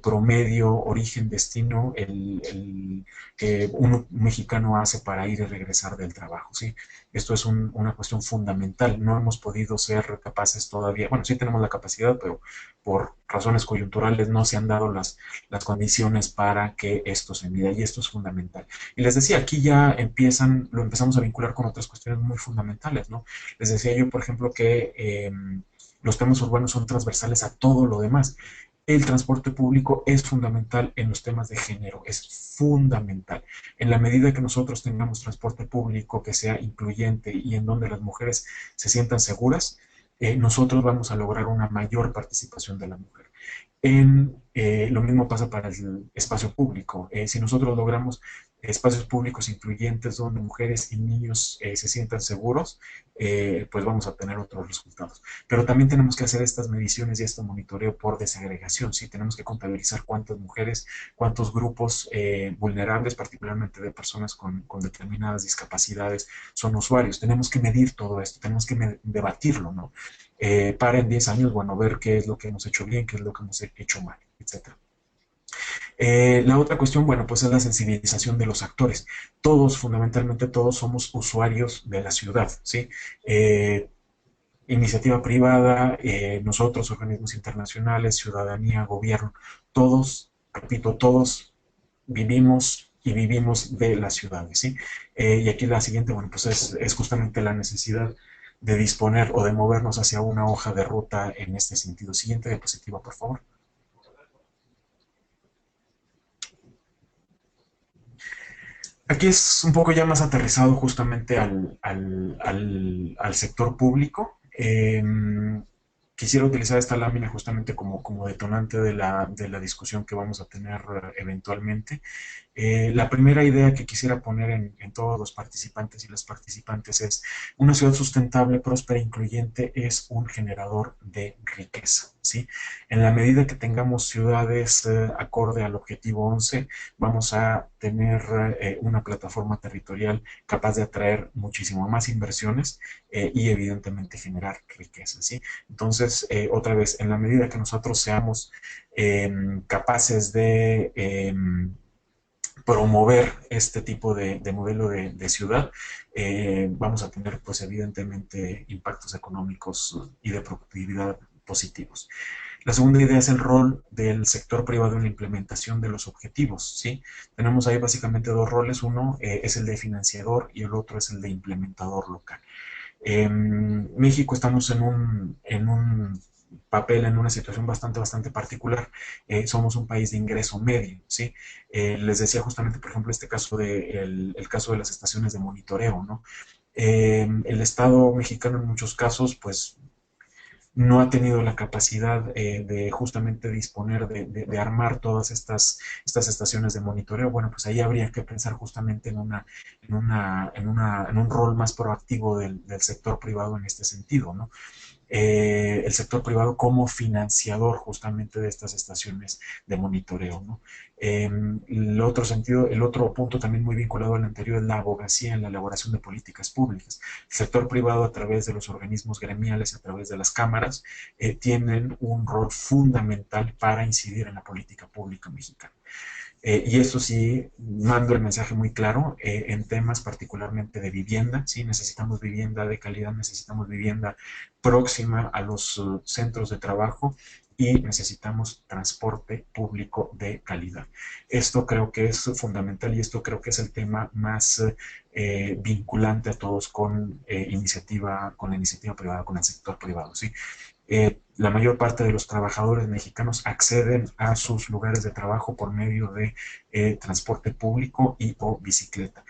promedio origen-destino que un mexicano hace para ir y regresar del trabajo, ¿sí? Esto es una cuestión fundamental. No hemos podido ser capaces todavía, bueno, sí tenemos la capacidad, pero por razones coyunturales no se han dado las condiciones para que esto se mida y esto es fundamental. Y les decía, aquí ya lo empezamos a vincular con otras cuestiones muy fundamentales, ¿no? Les decía yo, por ejemplo, que los temas urbanos son transversales a todo lo demás. El transporte público es fundamental en los temas de género, es fundamental. En la medida que nosotros tengamos transporte público que sea incluyente y en donde las mujeres se sientan seguras, nosotros vamos a lograr una mayor participación de la mujer. Lo mismo pasa para el espacio público. Si nosotros logramos espacios públicos incluyentes donde mujeres y niños se sientan seguros, pues vamos a obtener otros resultados. Pero también tenemos que hacer estas mediciones y este monitoreo por desagregación, ¿sí? Tenemos que contabilizar cuántas mujeres, cuántos grupos vulnerables, particularmente de personas con determinadas discapacidades, son usuarios. Tenemos que medir todo esto, tenemos que debatirlo, ¿no? Para en 10 años, bueno, ver qué es lo que hemos hecho bien, qué es lo que hemos hecho mal, etcétera. La otra cuestión, bueno, pues es la sensibilización de los actores. Todos, fundamentalmente todos, somos usuarios de la ciudad, ¿sí? Iniciativa privada, nosotros, organismos internacionales, ciudadanía, gobierno, todos, repito, todos vivimos y vivimos de las ciudades, ¿sí? Y aquí la siguiente, bueno, pues es justamente la necesidad de disponer o de movernos hacia una hoja de ruta en este sentido. Siguiente diapositiva, por favor. Aquí es un poco ya más aterrizado justamente al sector público. Quisiera utilizar esta lámina justamente como detonante de la discusión que vamos a tener eventualmente. La primera idea que quisiera poner en todos los participantes y las participantes es: una ciudad sustentable, próspera e incluyente es un generador de riqueza, ¿sí? En la medida que tengamos ciudades acorde al objetivo 11, vamos a tener una plataforma territorial capaz de atraer muchísimo más inversiones y evidentemente generar riqueza, ¿sí? Entonces, otra vez, en la medida que nosotros seamos capaces de promover este tipo de modelo de ciudad, vamos a tener pues evidentemente impactos económicos y de productividad positivos. La segunda idea es el rol del sector privado en la implementación de los objetivos, ¿sí? Tenemos ahí básicamente dos roles: uno es el de financiador y el otro es el de implementador local. En México estamos en un papel, en una situación bastante particular. Somos un país de ingreso medio, ¿sí? Les decía justamente, por ejemplo, este caso el caso de las estaciones de monitoreo, ¿no? El Estado mexicano en muchos casos, pues, no ha tenido la capacidad de justamente disponer de armar todas estas estaciones de monitoreo. Bueno, pues ahí habría que pensar justamente en un rol más proactivo del sector privado en este sentido, ¿no? El sector privado como financiador justamente de estas estaciones de monitoreo, ¿no? El otro sentido, el otro punto también muy vinculado al anterior es la abogacía en la elaboración de políticas públicas. El sector privado, a través de los organismos gremiales, a través de las cámaras, tienen un rol fundamental para incidir en la política pública mexicana. Y eso sí, mando el mensaje muy claro en temas particularmente de vivienda, ¿sí? Necesitamos vivienda de calidad, necesitamos vivienda próxima a los centros de trabajo y necesitamos transporte público de calidad. Esto creo que es fundamental y esto creo que es el tema más vinculante a todos con la iniciativa privada, con el sector privado, ¿sí? La mayor parte de los trabajadores mexicanos acceden a sus lugares de trabajo por medio de transporte público y o bicicleta.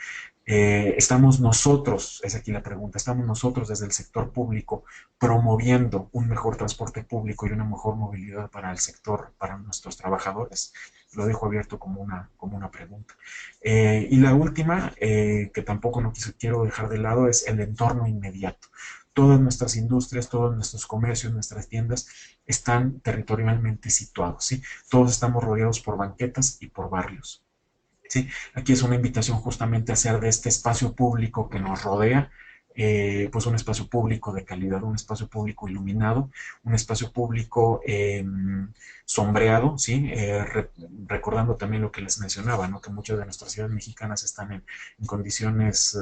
Estamos nosotros, es aquí la pregunta, estamos nosotros desde el sector público promoviendo un mejor transporte público y una mejor movilidad para el sector, para nuestros trabajadores. Lo dejo abierto como una pregunta. Y la última, que tampoco no quiero dejar de lado, es el entorno inmediato. Todas nuestras industrias, todos nuestros comercios, nuestras tiendas están territorialmente situados, ¿sí? Todos estamos rodeados por banquetas y por barrios. ¿Sí? Aquí es una invitación justamente a hacer de este espacio público que nos rodea, pues un espacio público de calidad, un espacio público iluminado, un espacio público sombreado, ¿sí? Recordando también lo que les mencionaba, ¿no? Que muchas de nuestras ciudades mexicanas están en condiciones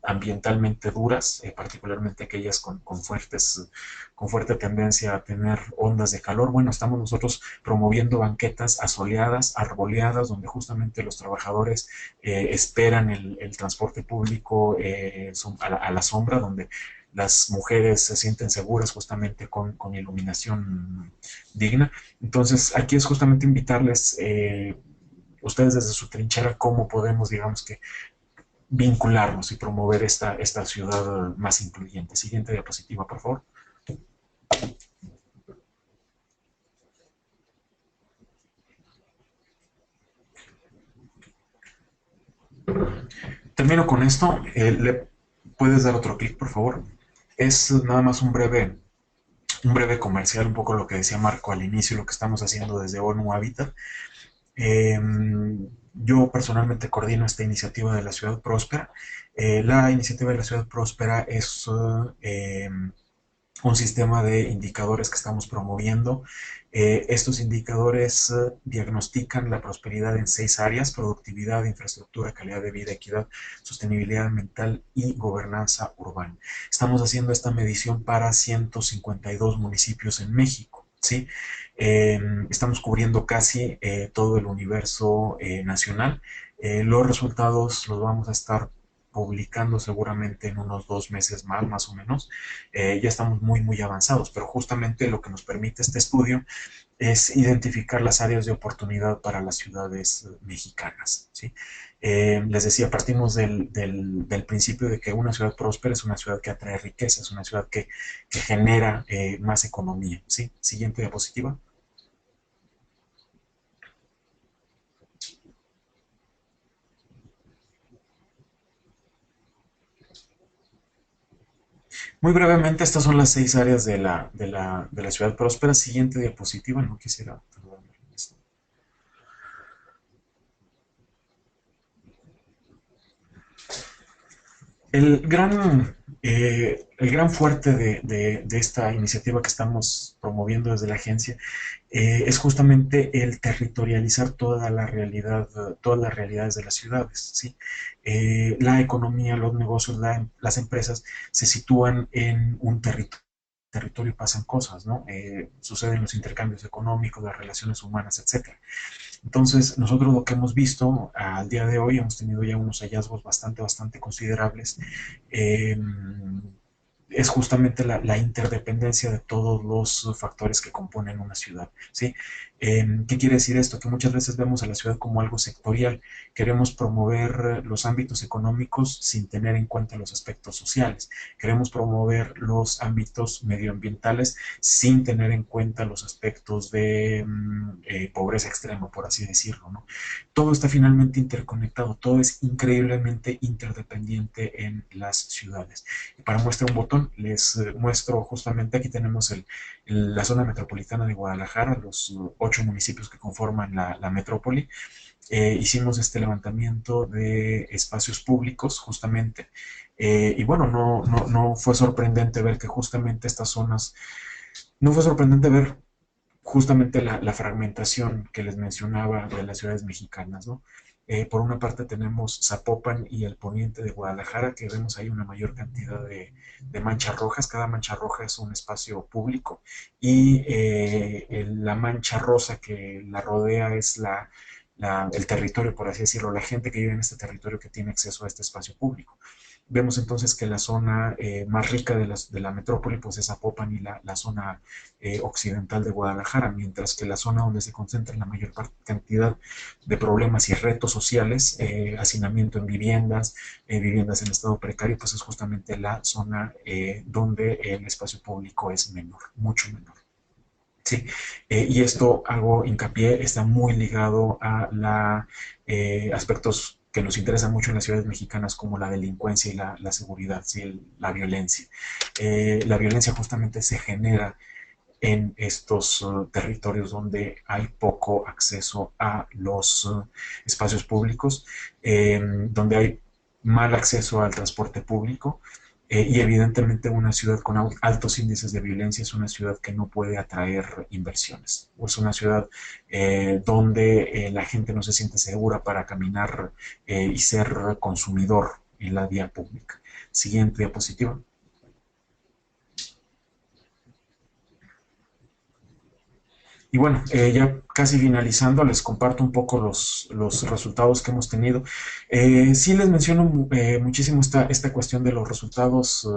ambientalmente duras, particularmente aquellas con fuerte tendencia a tener ondas de calor. Bueno, estamos nosotros promoviendo banquetas asoleadas, arboleadas, donde justamente los trabajadores esperan el transporte público a la sombra, donde las mujeres se sienten seguras justamente con iluminación digna. Entonces, aquí es justamente invitarles, ustedes desde su trinchera, cómo podemos, digamos que, vincularnos y promover esta ciudad más incluyente. Siguiente diapositiva, por favor. Termino con esto. ¿Le puedes dar otro clic, por favor? Es nada más un breve comercial, un poco lo que decía Marco al inicio, lo que estamos haciendo desde ONU Habitat. Eh, yo personalmente coordino esta iniciativa de la Ciudad Próspera. La iniciativa de la Ciudad Próspera es un sistema de indicadores que estamos promoviendo. Estos indicadores diagnostican la prosperidad en 6 áreas: productividad, infraestructura, calidad de vida, equidad, sostenibilidad ambiental y gobernanza urbana. Estamos haciendo esta medición para 152 municipios en México, ¿sí? Estamos cubriendo casi todo el universo nacional. Los resultados los vamos a estar publicando seguramente en unos 2 meses más o menos. Ya estamos muy avanzados, pero justamente lo que nos permite este estudio es identificar las áreas de oportunidad para las ciudades mexicanas, ¿sí? Les decía, partimos del principio de que una ciudad próspera es una ciudad que atrae riqueza, es una ciudad que genera más economía, ¿sí? Siguiente diapositiva. Muy brevemente, estas son las 6 áreas de la ciudad próspera. Siguiente diapositiva, no quisiera tardarme en esto. El gran fuerte de esta iniciativa que estamos promoviendo desde la agencia es justamente el territorializar todas las realidades de las ciudades, ¿sí? La economía, los negocios, las empresas se sitúan en un territorio y pasan cosas, ¿no? Suceden los intercambios económicos, las relaciones humanas, etcétera. Entonces, nosotros lo que hemos visto al día de hoy, hemos tenido ya unos hallazgos bastante considerables. eh, es justamente la interdependencia de todos los factores que componen una ciudad, ¿sí? ¿Qué quiere decir esto? Que muchas veces vemos a la ciudad como algo sectorial. Queremos promover los ámbitos económicos sin tener en cuenta los aspectos sociales. Queremos promover los ámbitos medioambientales sin tener en cuenta los aspectos de pobreza extrema, por así decirlo, ¿no? Todo está finalmente interconectado, todo es increíblemente interdependiente en las ciudades. Y para muestra un botón, les muestro justamente, aquí tenemos la zona metropolitana de Guadalajara, los 8 municipios que conforman la metrópoli. Hicimos este levantamiento de espacios públicos justamente, y bueno, no fue sorprendente ver que justamente estas zonas, no fue sorprendente ver justamente la fragmentación que les mencionaba de las ciudades mexicanas, ¿no? Por una parte tenemos Zapopan y el poniente de Guadalajara, que vemos ahí una mayor cantidad de manchas rojas. Cada mancha roja es un espacio público y la mancha rosa que la rodea es el territorio, por así decirlo, la gente que vive en este territorio que tiene acceso a este espacio público. Vemos entonces que la zona más rica de la metrópoli pues es Zapopan y la zona occidental de Guadalajara, mientras que la zona donde se concentra la mayor cantidad de problemas y retos sociales, hacinamiento en viviendas, viviendas en estado precario, pues es justamente la zona donde el espacio público es menor, mucho menor. Sí, y esto hago hincapié, está muy ligado a aspectos que nos interesan mucho en las ciudades mexicanas, como la delincuencia y la seguridad, ¿sí? La violencia. La violencia justamente se genera en estos territorios donde hay poco acceso a los espacios públicos, donde hay mal acceso al transporte público, y evidentemente una ciudad con altos índices de violencia es una ciudad que no puede atraer inversiones. O es una ciudad donde la gente no se siente segura para caminar y ser consumidor en la vía pública. Siguiente diapositiva. Y bueno, ya casi finalizando, les comparto un poco los resultados que hemos tenido. Sí les menciono muchísimo esta cuestión de los resultados.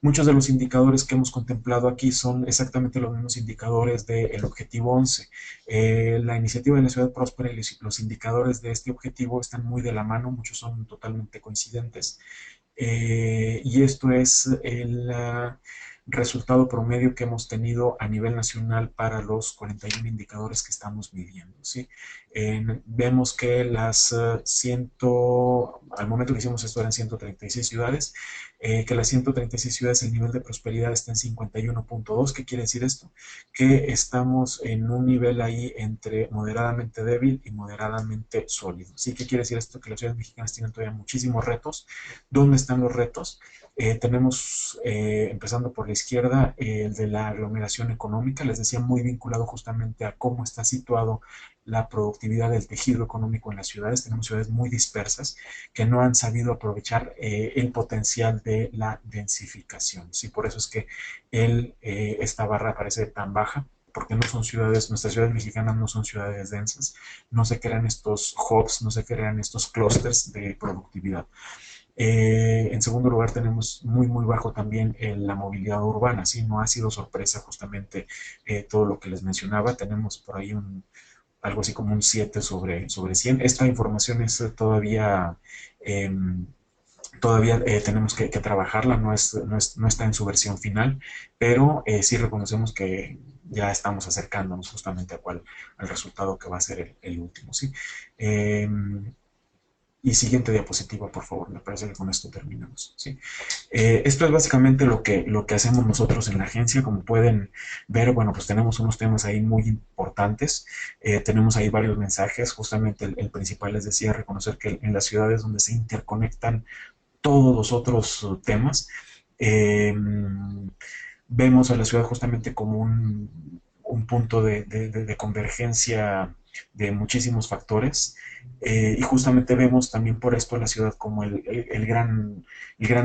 Muchos de los indicadores que hemos contemplado aquí son exactamente los mismos indicadores del objetivo 11. La iniciativa de la ciudad próspera y los indicadores de este objetivo están muy de la mano, muchos son totalmente coincidentes. Y esto es el resultado promedio que hemos tenido a nivel nacional para los 41 indicadores que estamos midiendo, ¿sí? Vemos que al momento que hicimos esto eran 136 ciudades, que las 136 ciudades el nivel de prosperidad está en 51.2. ¿Qué quiere decir esto? Que estamos en un nivel ahí entre moderadamente débil y moderadamente sólido, ¿sí? ¿Qué quiere decir esto? Que las ciudades mexicanas tienen todavía muchísimos retos. ¿Dónde están los retos? Tenemos, empezando por la izquierda, el de la aglomeración económica, les decía, muy vinculado justamente a cómo está situado la productividad del tejido económico en las ciudades. Tenemos ciudades muy dispersas que no han sabido aprovechar el potencial de la densificación. Sí, por eso es que esta barra parece tan baja, porque no son ciudades, nuestras ciudades mexicanas no son ciudades densas, no se crean estos hubs, no se crean estos clústeres de productividad. En segundo lugar, tenemos muy bajo también la movilidad urbana, ¿sí? No ha sido sorpresa justamente todo lo que les mencionaba. Tenemos por ahí algo así como un 7 sobre 100. Esta información es eh, todavía tenemos que trabajarla, no está en su versión final, pero sí reconocemos que ya estamos acercándonos justamente al resultado que va a ser el último, ¿sí? Eh, y siguiente diapositiva, por favor. Me parece que con esto terminamos, ¿sí? Esto es básicamente lo que hacemos nosotros en la agencia. Como pueden ver, bueno, pues tenemos unos temas ahí muy importantes. Tenemos ahí varios mensajes. Justamente el principal les decía, reconocer que en las ciudades donde se interconectan todos los otros temas, eh, vemos a la ciudad justamente como un punto de convergencia de muchísimos factores, y justamente vemos también por esto la ciudad como el gran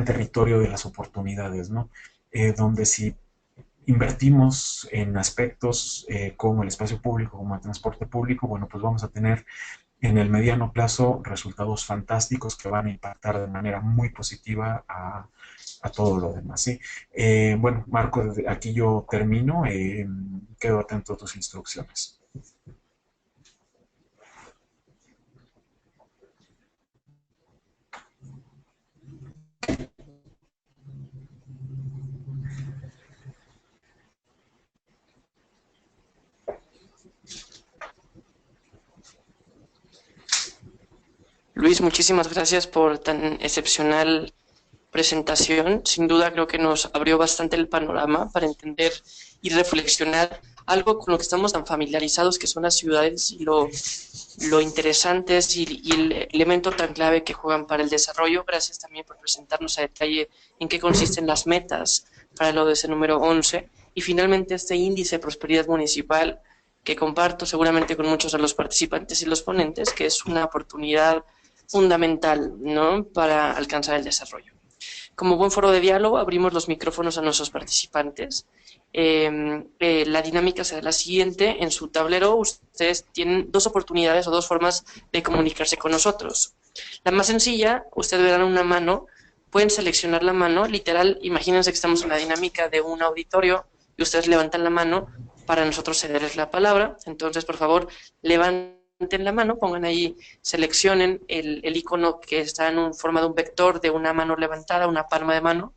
territorio de las oportunidades, ¿no? Donde si invertimos en aspectos como el espacio público, como el transporte público, bueno, pues vamos a tener en el mediano plazo resultados fantásticos que van a impactar de manera muy positiva a todo lo demás, ¿sí? Bueno, Marco, desde aquí yo termino, quedo atento a tus instrucciones. Luis, muchísimas gracias por tan excepcional presentación. Sin duda creo que nos abrió bastante el panorama para entender y reflexionar algo con lo que estamos tan familiarizados, que son las ciudades y lo interesantes y el elemento tan clave que juegan para el desarrollo. Gracias también por presentarnos a detalle en qué consisten las metas para el ODS número 11 y finalmente este índice de prosperidad municipal que comparto seguramente con muchos de los participantes y los ponentes, que es una oportunidad fundamental, ¿no?, para alcanzar el desarrollo. Como buen foro de diálogo, abrimos los micrófonos a nuestros participantes. La dinámica será la siguiente. En su tablero ustedes tienen dos oportunidades o dos formas de comunicarse con nosotros. La más sencilla, ustedes verán una mano, pueden seleccionar la mano, literal, imagínense que estamos en la dinámica de un auditorio y ustedes levantan la mano para nosotros cederles la palabra. Entonces, por favor, levanten la mano, pongan ahí, seleccionen el icono que está en forma de un vector de una mano levantada, una palma de mano.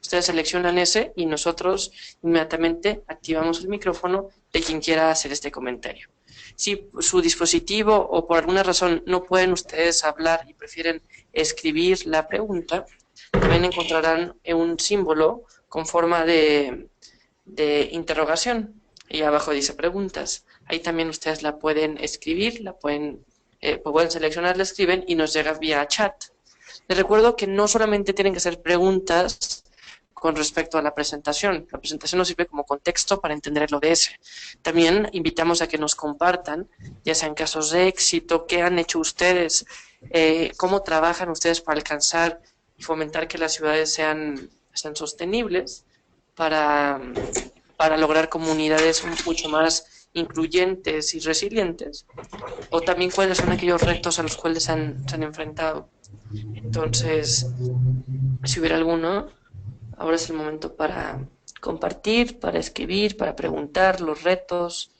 Ustedes seleccionan ese y nosotros inmediatamente activamos el micrófono de quien quiera hacer este comentario. Si su dispositivo o por alguna razón no pueden ustedes hablar y prefieren escribir la pregunta, también encontrarán un símbolo con forma de interrogación y abajo dice preguntas. Ahí también ustedes la pueden escribir, pueden seleccionar, la escriben y nos llega vía chat. Les recuerdo que no solamente tienen que hacer preguntas con respecto a la presentación. La presentación nos sirve como contexto para entender el ODS. También invitamos a que nos compartan, ya sean casos de éxito, qué han hecho ustedes, cómo trabajan ustedes para alcanzar y fomentar que las ciudades sean sostenibles para lograr comunidades mucho más incluyentes y resilientes, o también cuáles son aquellos retos a los cuales se han enfrentado. Entonces, si hubiera alguno, ahora es el momento para compartir, para escribir, para preguntar los retos.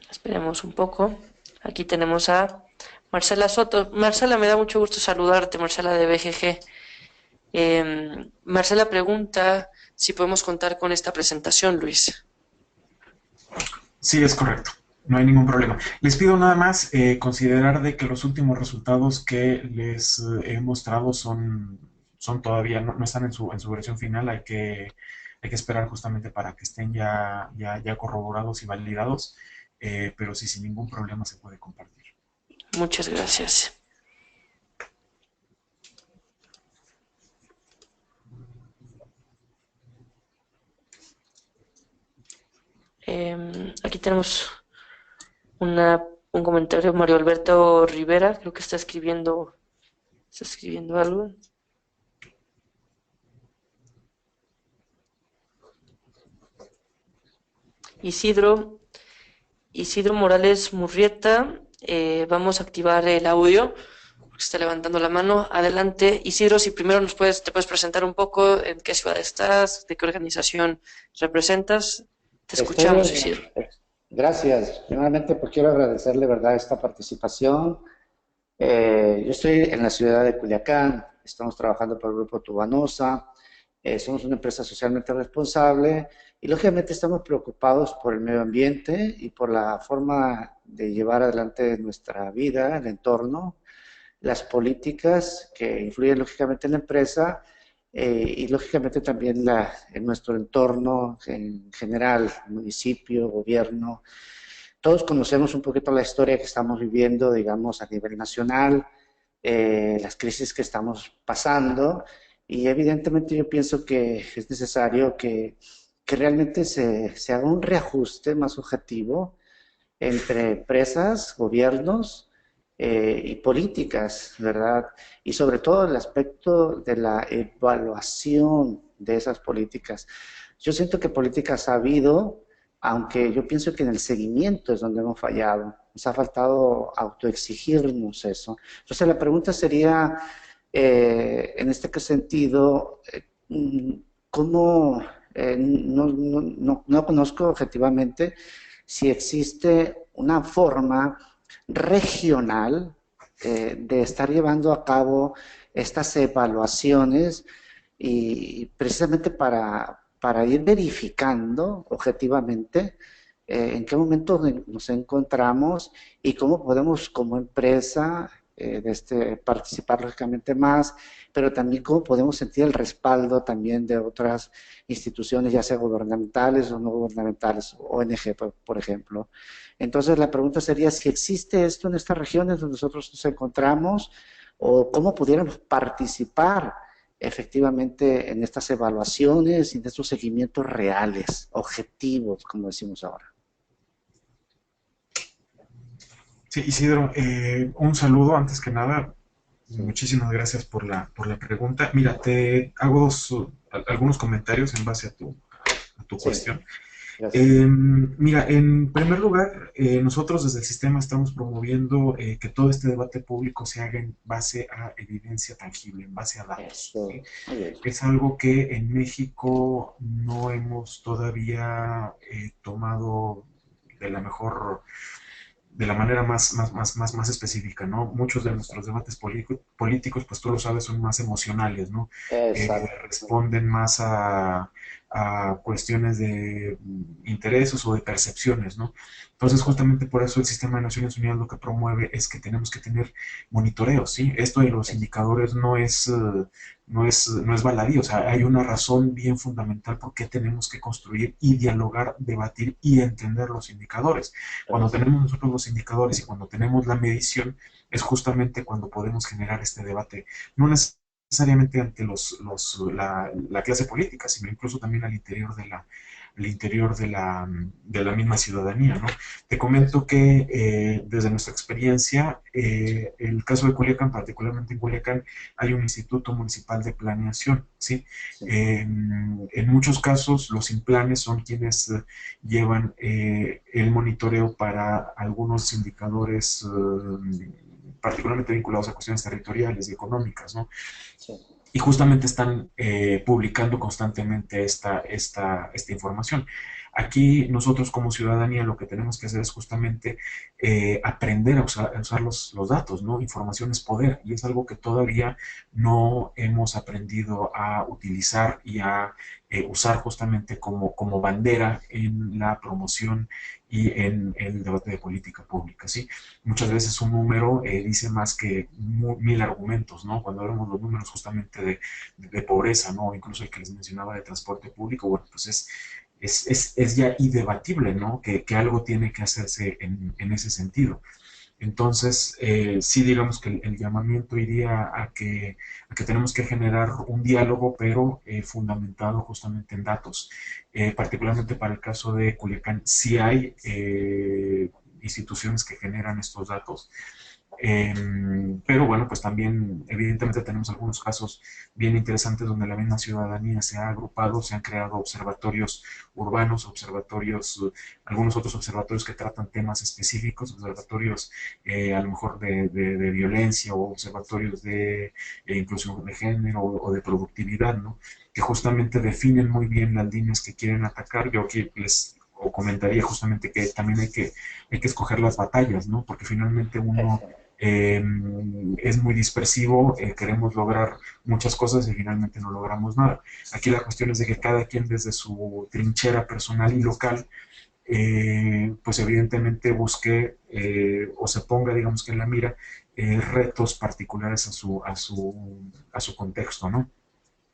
Esperemos un poco. Aquí tenemos a Marcela Soto. Marcela, me da mucho gusto saludarte, Marcela de BGG. Marcela pregunta si podemos contar con esta presentación, Luis. Sí, es correcto. No hay ningún problema. Les pido nada más considerar de que los últimos resultados que les he mostrado son todavía, no están en su versión final. Hay que esperar justamente para que estén ya corroborados y validados. Pero sí, sin ningún problema se puede compartir. Muchas gracias. Aquí tenemos un comentario. Mario Alberto Rivera, creo que está escribiendo algo. Isidro Morales Murrieta, vamos a activar el audio, porque está levantando la mano. Adelante, Isidro, si primero te puedes presentar un poco, en qué ciudad estás, de qué organización representas. Te escuchamos, Isidro. Gracias. Primeramente, pues quiero agradecerle, ¿verdad?, esta participación. Yo estoy en la ciudad de Culiacán, estamos trabajando para el Grupo Tubanosa, somos una empresa socialmente responsable y lógicamente estamos preocupados por el medio ambiente y por la forma de llevar adelante nuestra vida, el entorno, las políticas que influyen lógicamente en la empresa y lógicamente también en nuestro entorno en general, municipio, gobierno. Todos conocemos un poquito la historia que estamos viviendo, digamos, a nivel nacional, las crisis que estamos pasando, y evidentemente yo pienso que es necesario que realmente se haga un reajuste más objetivo entre empresas, gobiernos y políticas, ¿verdad? Y sobre todo el aspecto de la evaluación de esas políticas. Yo siento que políticas ha habido, aunque yo pienso que en el seguimiento es donde hemos fallado. Nos ha faltado autoexigirnos eso. Entonces la pregunta sería, en este sentido, ¿cómo? No conozco objetivamente si existe una forma regional de estar llevando a cabo estas evaluaciones y precisamente para ir verificando objetivamente en qué momento nos encontramos y cómo podemos como empresa participar lógicamente más, pero también cómo podemos sentir el respaldo también de otras instituciones, ya sea gubernamentales o no gubernamentales, ONG, por ejemplo. Entonces la pregunta sería si existe esto en estas regiones donde nosotros nos encontramos o cómo pudiéramos participar efectivamente en estas evaluaciones y en estos seguimientos reales, objetivos, como decimos ahora. Sí, Isidro, un saludo antes que nada. Muchísimas gracias por la pregunta. Mira, te hago algunos comentarios en base a tu cuestión. Mira, en primer lugar, nosotros desde el sistema estamos promoviendo que todo este debate público se haga en base a evidencia tangible, en base a datos. ¿Sí? Es algo que en México no hemos todavía tomado de la manera más específica, ¿no? Muchos de nuestros debates políticos, pues tú lo sabes, son más emocionales, ¿no? Responden más a a cuestiones de intereses o de percepciones, ¿no? Entonces, justamente por eso el Sistema de Naciones Unidas lo que promueve es que tenemos que tener monitoreo, ¿sí? Esto de los indicadores no es baladí, o sea, hay una razón bien fundamental por qué tenemos que construir y dialogar, debatir y entender los indicadores. Cuando tenemos nosotros los indicadores y cuando tenemos la medición, es justamente cuando podemos generar este debate, no necesariamente ante la clase política, sino incluso también de la misma ciudadanía, ¿no? Te comento que desde nuestra experiencia, el caso de Culiacán, particularmente en Culiacán, hay un instituto municipal de planeación, ¿sí? En muchos casos, los implanes son quienes llevan el monitoreo para algunos indicadores particularmente vinculados a cuestiones territoriales y económicas, ¿no? Sí. Y justamente están publicando constantemente esta información. Aquí nosotros como ciudadanía lo que tenemos que hacer es justamente aprender a usar los datos, ¿no? Información es poder y es algo que todavía no hemos aprendido a utilizar y a usar justamente como bandera en la promoción y en el debate de política pública, ¿sí? Muchas veces un número dice más que mil argumentos, ¿no? Cuando vemos los números justamente de pobreza, ¿no? Incluso el que les mencionaba de transporte público, bueno, pues es ya indebatible, ¿no? Que algo tiene que hacerse en ese sentido. Entonces, sí digamos que el llamamiento iría a que tenemos que generar un diálogo, pero fundamentado justamente en datos. Particularmente para el caso de Culiacán, sí hay instituciones que generan estos datos. Pero bueno, pues también evidentemente tenemos algunos casos bien interesantes donde la misma ciudadanía se ha agrupado, se han creado observatorios urbanos, algunos otros observatorios que tratan temas específicos, observatorios a lo mejor de violencia o observatorios de inclusión de género o de productividad, ¿no? Que justamente definen muy bien las líneas que quieren atacar. Yo aquí les o comentaría justamente que también hay que escoger las batallas, ¿no? Porque finalmente uno eh, es muy dispersivo, queremos lograr muchas cosas y finalmente no logramos nada. Aquí la cuestión es de que cada quien desde su trinchera personal y local, pues evidentemente busque o se ponga, digamos que en la mira, retos particulares a su contexto, ¿no?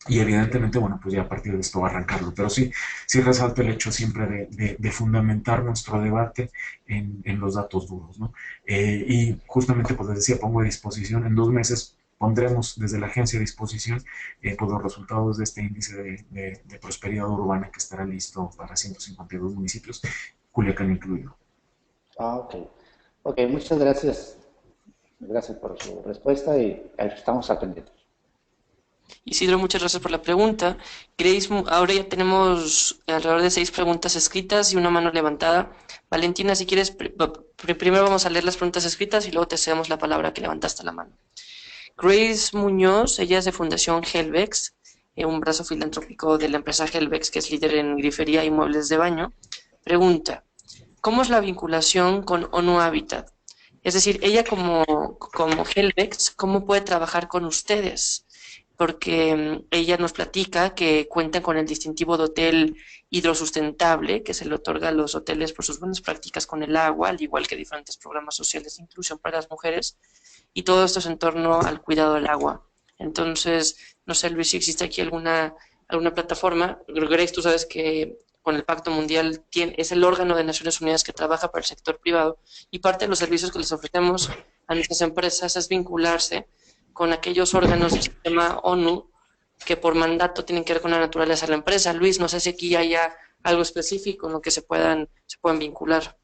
Y evidentemente, bueno, pues ya a partir de esto arrancarlo. Pero sí, sí resalto el hecho siempre de fundamentar nuestro debate en los datos duros, ¿no? Y justamente, pues les decía, pongo a disposición, en 2 meses pondremos desde la agencia a disposición pues los resultados de este índice de prosperidad urbana que estará listo para 152 municipios, Culiacán incluido. Ah, ok. Ok, muchas gracias. Gracias por su respuesta y estamos atendiendo. Isidro, muchas gracias por la pregunta. Grace, ahora ya tenemos alrededor de 6 preguntas escritas y una mano levantada. Valentina, si quieres, primero vamos a leer las preguntas escritas y luego te cedemos la palabra que levantaste la mano. Grace Muñoz, ella es de Fundación Helvex, un brazo filantrópico de la empresa Helvex, que es líder en grifería y muebles de baño. Pregunta, ¿cómo es la vinculación con ONU Habitat? Es decir, ella como Helvex, ¿cómo puede trabajar con ustedes? Porque ella nos platica que cuentan con el distintivo de hotel hidrosustentable, que se le otorga a los hoteles por sus buenas prácticas con el agua, al igual que diferentes programas sociales de inclusión para las mujeres, y todo esto es en torno al cuidado del agua. Entonces, no sé, Luis, si existe aquí alguna plataforma. Grace, tú sabes que con el Pacto Mundial es el órgano de Naciones Unidas que trabaja para el sector privado y parte de los servicios que les ofrecemos a nuestras empresas es vincularse con aquellos órganos del sistema ONU que por mandato tienen que ver con la naturaleza de la empresa. Luis, no sé si aquí haya algo específico en lo que se puedan vincular.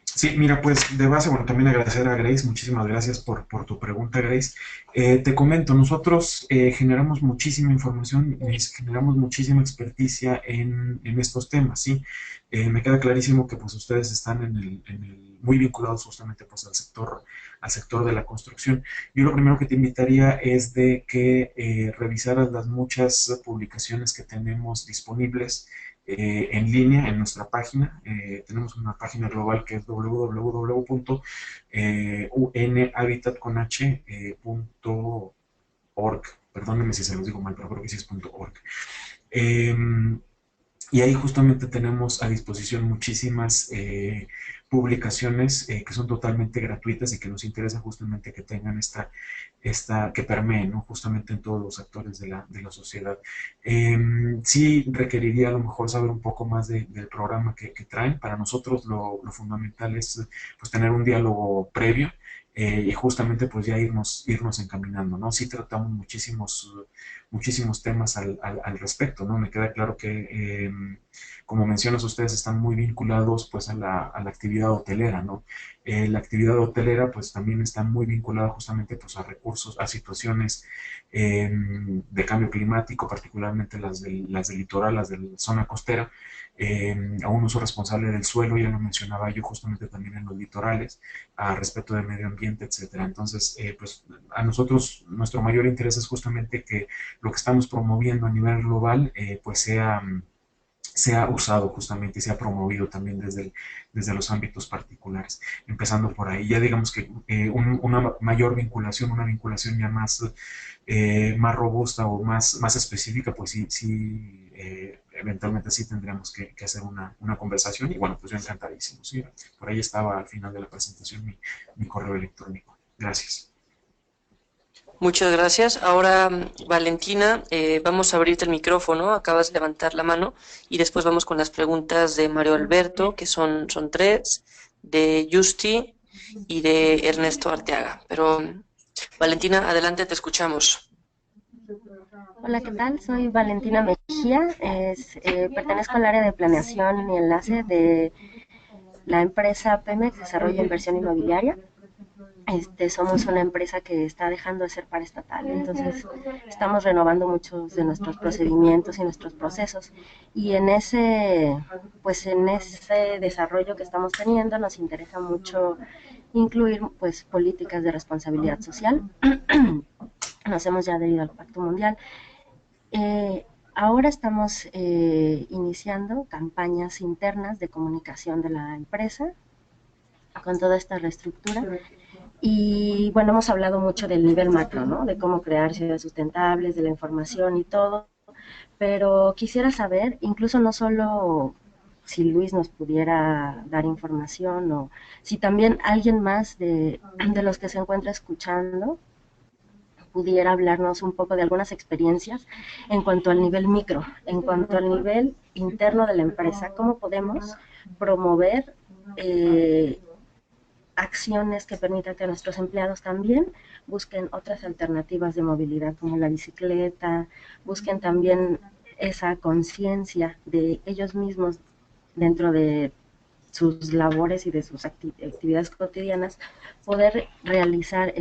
Sí, mira, pues de base, bueno, también agradecer a Grace, muchísimas gracias por tu pregunta, Grace. Te comento, nosotros generamos muchísima información, generamos muchísima experticia en estos temas, ¿sí? Me queda clarísimo que pues ustedes están muy vinculados justamente pues al sector de la construcción. Yo lo primero que te invitaría es de que revisaras las muchas publicaciones que tenemos disponibles en línea en nuestra página. Tenemos una página global que es www.unhabitatconh.org. Perdónenme si se los digo mal, pero creo que sí es .org. Y ahí justamente tenemos a disposición muchísimas publicaciones que son totalmente gratuitas y que nos interesa justamente que tengan que permeen, ¿no? Justamente en todos los actores de la sociedad. Sí requeriría a lo mejor saber un poco más del programa que traen. Para nosotros lo fundamental es pues tener un diálogo previo y justamente pues ya irnos encaminando, ¿no? Sí tratamos muchísimos temas al respecto, ¿no? Me queda claro que, como mencionas, ustedes están muy vinculados pues a la actividad hotelera, ¿no? La actividad hotelera pues también está muy vinculada justamente pues a recursos, a situaciones de cambio climático, particularmente las del litoral, las de la zona costera, a un uso responsable del suelo, ya lo mencionaba yo justamente también en los litorales, a respeto del medio ambiente, etcétera. Entonces, pues a nosotros nuestro mayor interés es justamente que lo que estamos promoviendo a nivel global pues sea usado justamente y sea promovido también desde los ámbitos particulares, empezando por ahí. Ya digamos que una mayor vinculación, una vinculación ya más robusta o más específica, pues sí eventualmente sí tendríamos que hacer una conversación y bueno, pues yo encantadísimo, ¿sí? Por ahí estaba al final de la presentación mi correo electrónico. Gracias. Muchas gracias. Ahora, Valentina, vamos a abrirte el micrófono. Acabas de levantar la mano y después vamos con las preguntas de Mario Alberto, que son tres, de Justi y de Ernesto Arteaga. Pero, Valentina, adelante, te escuchamos. Hola, ¿qué tal? Soy Valentina Mejía, pertenezco al área de planeación y enlace de la empresa Pemex Desarrollo e Inversión Inmobiliaria. Somos una empresa que está dejando de ser paraestatal, entonces estamos renovando muchos de nuestros procedimientos y nuestros procesos. Y en ese desarrollo que estamos teniendo nos interesa mucho incluir pues políticas de responsabilidad social. Nos hemos ya adherido al Pacto Mundial. Ahora estamos iniciando campañas internas de comunicación de la empresa con toda esta reestructura. Y bueno, hemos hablado mucho del nivel macro, ¿no? De cómo crear ciudades sustentables, de la información y todo. Pero quisiera saber, incluso no solo si Luis nos pudiera dar información o si también alguien más de los que se encuentra escuchando pudiera hablarnos un poco de algunas experiencias en cuanto al nivel micro, en cuanto al nivel interno de la empresa, cómo podemos promover acciones que permitan que nuestros empleados también busquen otras alternativas de movilidad como la bicicleta, busquen también esa conciencia de ellos mismos dentro de sus labores y de sus actividades cotidianas, poder realizar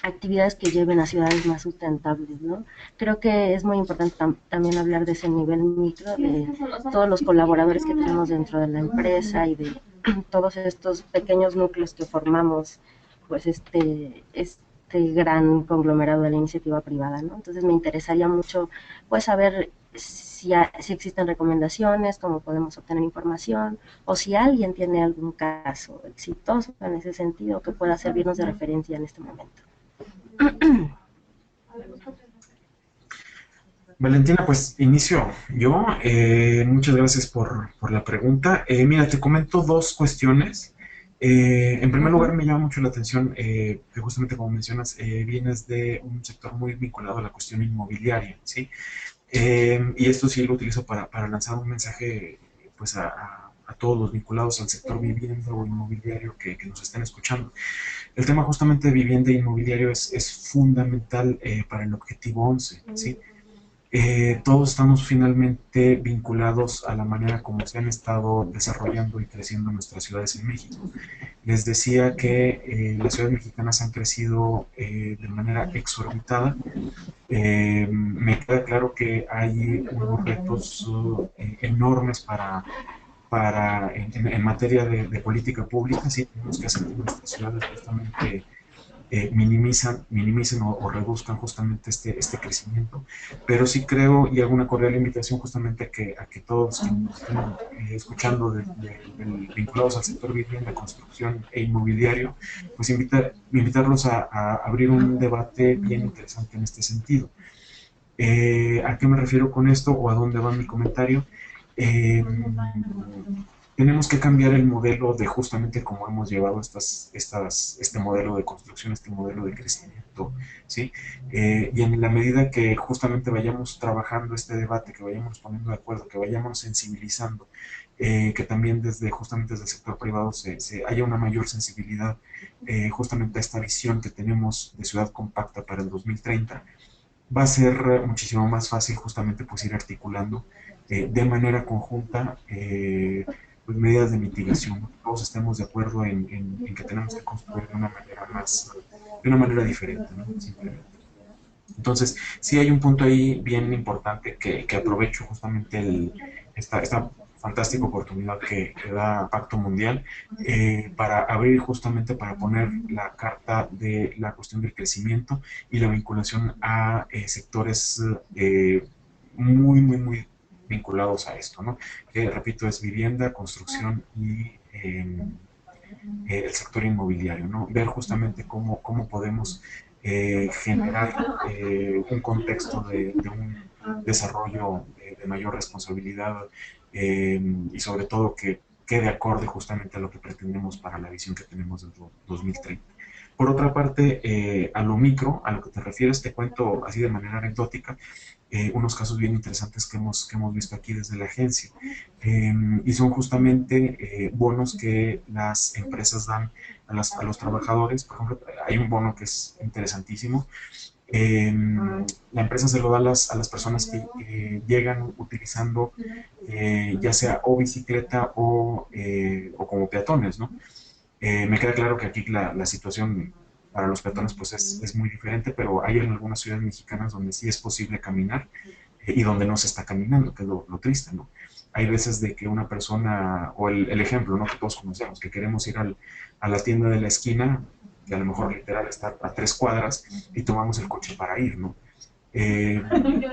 actividades que lleven a ciudades más sustentables, ¿no? Creo que es muy importante también hablar de ese nivel micro, de todos los colaboradores que tenemos dentro de la empresa y de todos estos pequeños núcleos que formamos, pues este gran conglomerado de la iniciativa privada, ¿no? Entonces me interesaría mucho, pues, saber si existen recomendaciones, cómo podemos obtener información, o si alguien tiene algún caso exitoso en ese sentido que pueda servirnos de referencia en este momento. Valentina, pues inicio yo. Muchas gracias por la pregunta. Mira, te comento dos cuestiones. En primer lugar, me llama mucho la atención que justamente como mencionas, vienes de un sector muy vinculado a la cuestión inmobiliaria, ¿sí? Y esto sí lo utilizo para lanzar un mensaje pues a todos los vinculados al sector vivienda o inmobiliario que nos estén escuchando. El tema justamente de vivienda e inmobiliario es fundamental para el objetivo 11, ¿sí? Todos estamos finalmente vinculados a la manera como se han estado desarrollando y creciendo nuestras ciudades en México. Les decía que las ciudades mexicanas han crecido de manera exorbitada. Me queda claro que hay unos retos enormes en materia de política pública. Sí, tenemos que hacer que nuestras ciudades justamente minimicen o reduzcan justamente este crecimiento, pero sí creo y hago una cordial invitación justamente a que todos que nos estén escuchando vinculados al sector vivienda, construcción e inmobiliario, pues invitarlos a abrir un debate bien interesante en este sentido. ¿A qué me refiero con esto o a dónde va mi comentario? Eh, Tenemos que cambiar el modelo de justamente cómo hemos llevado este modelo de construcción, este modelo de crecimiento, ¿sí? Y en la medida que justamente vayamos trabajando este debate, que vayamos poniendo de acuerdo, que vayamos sensibilizando, que también justamente desde el sector privado se haya una mayor sensibilidad justamente a esta visión que tenemos de ciudad compacta para el 2030, va a ser muchísimo más fácil justamente pues ir articulando de manera conjunta pues, medidas de mitigación, ¿no? Todos estemos de acuerdo en que tenemos que construir de una manera de una manera diferente, ¿no? Simplemente. Entonces, sí hay un punto ahí bien importante que aprovecho justamente esta fantástica oportunidad que da Pacto Mundial para abrir justamente para poner la carta de la cuestión del crecimiento y la vinculación a sectores muy vinculados a esto, ¿no? Que, repito, es vivienda, construcción y el sector inmobiliario, ¿no? Ver justamente cómo podemos generar un contexto de un desarrollo de mayor responsabilidad y sobre todo que quede acorde justamente a lo que pretendemos para la visión que tenemos del 2030. Por otra parte, a lo micro, a lo que te refieres, te cuento así de manera anecdótica unos casos bien interesantes que hemos visto aquí desde la agencia. Y son justamente bonos que las empresas dan a los trabajadores. Por ejemplo, hay un bono que es interesantísimo. La empresa se lo da a las personas que llegan utilizando ya sea o bicicleta o como peatones, ¿no? Me queda claro que aquí la situación para los peatones pues es muy diferente, pero hay en algunas ciudades mexicanas donde sí es posible caminar y donde no se está caminando, que es lo triste, ¿no? Hay veces de que una persona, o el ejemplo, ¿no? Que todos conocemos, que queremos ir a la tienda de la esquina, que a lo mejor literal está a 3 cuadras, y tomamos el coche para ir, ¿no? Eh,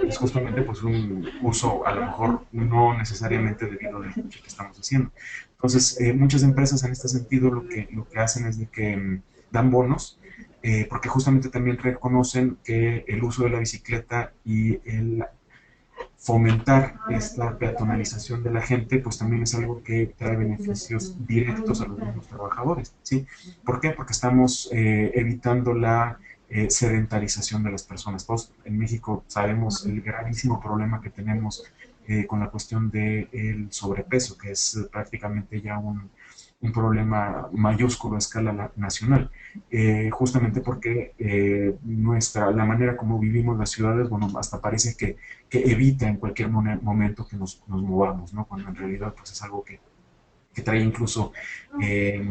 es justamente pues un uso a lo mejor no necesariamente debido del coche que estamos haciendo. Entonces, muchas empresas en este sentido lo que hacen es de que dan bonos, porque justamente también reconocen que el uso de la bicicleta y el fomentar esta peatonalización de la gente, pues también es algo que trae beneficios directos a los mismos trabajadores, ¿sí? ¿Por qué? Porque estamos evitando la sedentarización de las personas. Todos en México sabemos el gravísimo problema que tenemos con la cuestión del sobrepeso, que es prácticamente ya un problema mayúsculo a escala nacional, justamente porque la manera como vivimos las ciudades, bueno, hasta parece que evita en cualquier momento que nos movamos, ¿no? Cuando en realidad pues es algo que trae incluso eh,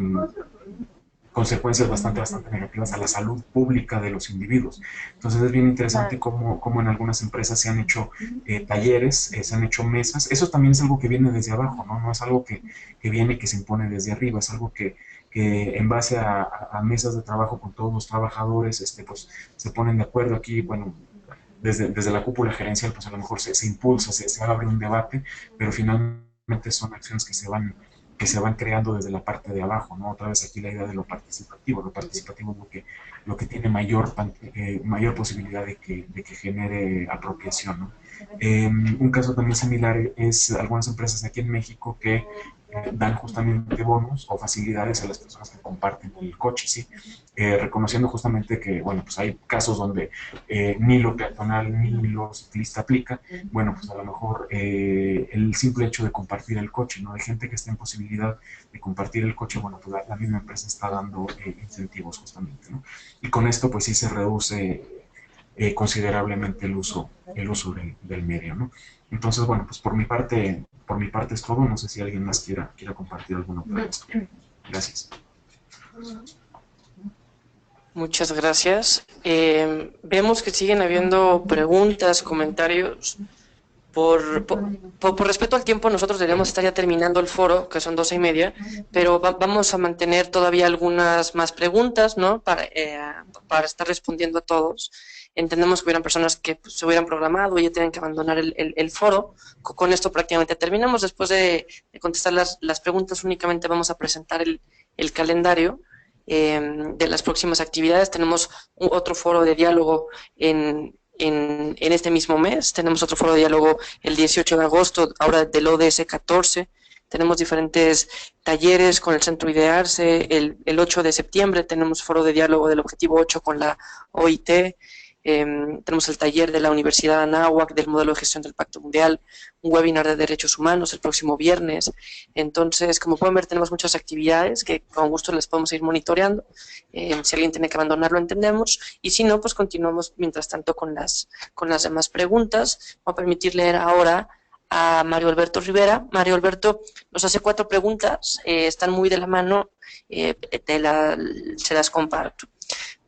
consecuencias bastante negativas a la salud pública de los individuos. Entonces es bien interesante cómo en algunas empresas se han hecho talleres, se han hecho mesas. Eso también es algo que viene desde abajo, ¿no? No es algo que viene y que se impone desde arriba, es algo que en base a mesas de trabajo con todos los trabajadores, pues se ponen de acuerdo aquí, bueno, desde la cúpula gerencial, pues a lo mejor se impulsa, se abre un debate, pero finalmente son acciones que se van creando desde la parte de abajo, ¿no? Otra vez aquí la idea de lo participativo es lo que tiene mayor posibilidad de que genere apropiación, ¿no? Un caso también similar es algunas empresas aquí en México que dan justamente bonos o facilidades a las personas que comparten el coche, ¿sí? Reconociendo justamente que, bueno, pues hay casos donde ni lo peatonal ni lo ciclista aplica, bueno, pues a lo mejor el simple hecho de compartir el coche, ¿no? Hay gente que está en posibilidad de compartir el coche, bueno, pues la misma empresa está dando incentivos justamente, ¿no? Y con esto pues sí se reduce considerablemente el uso del medio, ¿no? Entonces, bueno, pues por mi parte es todo. No sé si alguien más quiera compartir alguna otra cosa. Gracias. Muchas gracias. Vemos que siguen habiendo preguntas, comentarios. Por respeto al tiempo, nosotros deberíamos estar ya terminando el foro, que son 12:30, pero vamos a mantener todavía algunas más preguntas, ¿no? Para estar respondiendo a todos. Entendemos que hubieran personas que pues, se hubieran programado y ya tienen que abandonar el foro. Con esto prácticamente terminamos. Después de contestar las preguntas, únicamente vamos a presentar el calendario de las próximas actividades. Tenemos otro foro de diálogo en este mismo mes. Tenemos otro foro de diálogo el 18 de agosto, ahora del ODS 14. Tenemos diferentes talleres con el Centro Idearse. El 8 de septiembre tenemos foro de diálogo del Objetivo 8 con la OIT. Tenemos el taller de la Universidad Anáhuac del modelo de gestión del Pacto Mundial, un webinar de derechos humanos el próximo viernes. Entonces, como pueden ver, tenemos muchas actividades que con gusto les podemos ir monitoreando. Si alguien tiene que abandonar, lo entendemos, y si no, pues continuamos mientras tanto con las demás preguntas. Voy a permitir leer ahora a Mario Alberto Rivera. Mario Alberto nos hace 4 preguntas, están muy de la mano, se las comparto.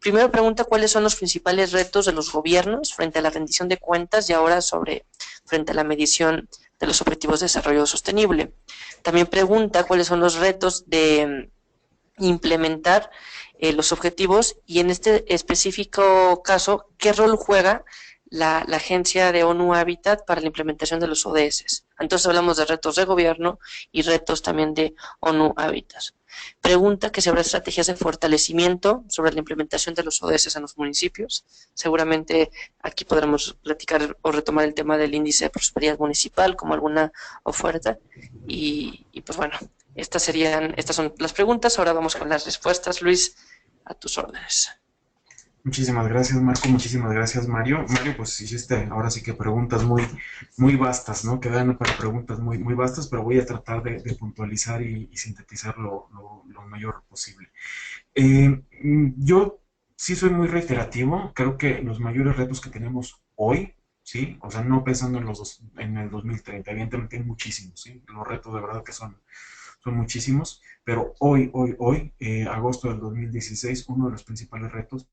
Primero pregunta cuáles son los principales retos de los gobiernos frente a la rendición de cuentas y ahora frente a la medición de los objetivos de desarrollo sostenible. También pregunta cuáles son los retos de implementar los objetivos y en este específico caso, ¿qué rol juega la Agencia de ONU Habitat para la implementación de los ODS? Entonces hablamos de retos de gobierno y retos también de ONU Habitat. Pregunta que si habrá estrategias de fortalecimiento sobre la implementación de los ODS en los municipios. Seguramente aquí podremos platicar o retomar el tema del índice de prosperidad municipal como alguna oferta. Y pues bueno, estas son las preguntas. Ahora vamos con las respuestas. Luis, a tus órdenes. Muchísimas gracias, Marco. Muchísimas gracias, Mario. Mario, pues hiciste ahora sí que preguntas muy vastas, ¿no? Quedan para preguntas muy vastas, pero voy a tratar de puntualizar y sintetizar lo mayor posible. Yo sí soy muy reiterativo. Creo que los mayores retos que tenemos hoy, ¿sí? O sea, no pensando en el 2030, evidentemente hay muchísimos, ¿sí? Los retos de verdad que son muchísimos, pero hoy, agosto del 2016, uno de los principales retos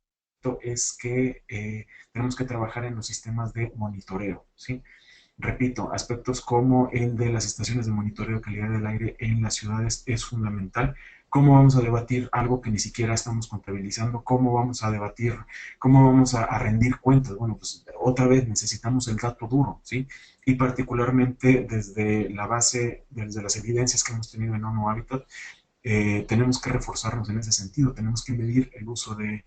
es que tenemos que trabajar en los sistemas de monitoreo, ¿sí? Repito, aspectos como el de las estaciones de monitoreo de calidad del aire en las ciudades es fundamental. ¿Cómo vamos a debatir algo que ni siquiera estamos contabilizando? ¿Cómo vamos a debatir? ¿Cómo vamos a rendir cuentas? Bueno, pues otra vez necesitamos el dato duro, ¿sí? Y particularmente desde la base, desde las evidencias que hemos tenido en ONU Habitat, tenemos que reforzarnos en ese sentido, tenemos que medir el uso de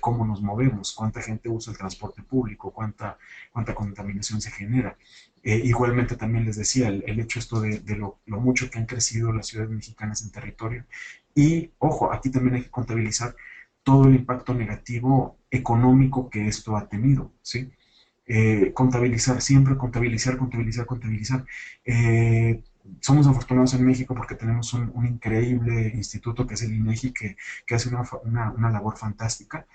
cómo nos movemos, cuánta gente usa el transporte público, cuánta contaminación se genera. Igualmente también les decía, el hecho esto de lo mucho que han crecido las ciudades mexicanas en territorio. Y ojo, aquí también hay que contabilizar todo el impacto negativo económico que esto ha tenido, ¿sí? Contabilizar, siempre contabilizar. Somos afortunados en México porque tenemos un increíble instituto que es el INEGI, que hace una labor fantástica,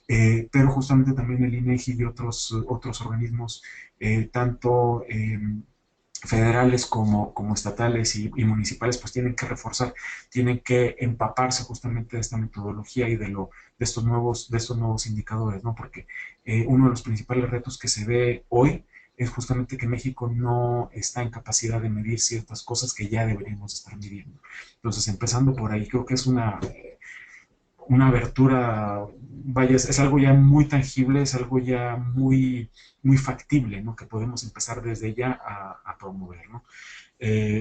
pero justamente también el INEGI y otros organismos, tanto federales como estatales y municipales, pues tienen que reforzar, tienen que empaparse justamente de esta metodología y de estos nuevos indicadores, ¿no? Porque uno de los principales retos que se ve hoy es justamente que México no está en capacidad de medir ciertas cosas que ya deberíamos estar midiendo. Entonces, empezando por ahí, creo que es una abertura, vaya, es algo ya muy tangible, es algo ya muy factible, ¿no? Que podemos empezar desde ya a promover, ¿no?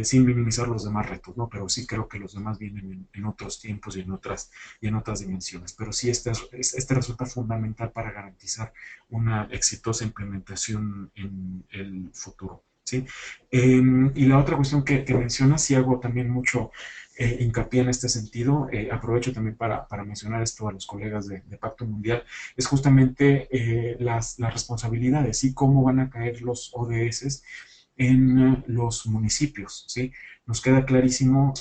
Sin minimizar los demás retos, ¿no? Pero sí creo que los demás vienen en otros tiempos y en otras dimensiones. Pero sí, este resulta fundamental para garantizar una exitosa implementación en el futuro, ¿sí? Y la otra cuestión que mencionas, sí hago también mucho hincapié en este sentido, aprovecho también para mencionar esto a los colegas de Pacto Mundial, es justamente las responsabilidades y cómo van a caer los ODS en los municipios, ¿sí? Nos queda clarísimo,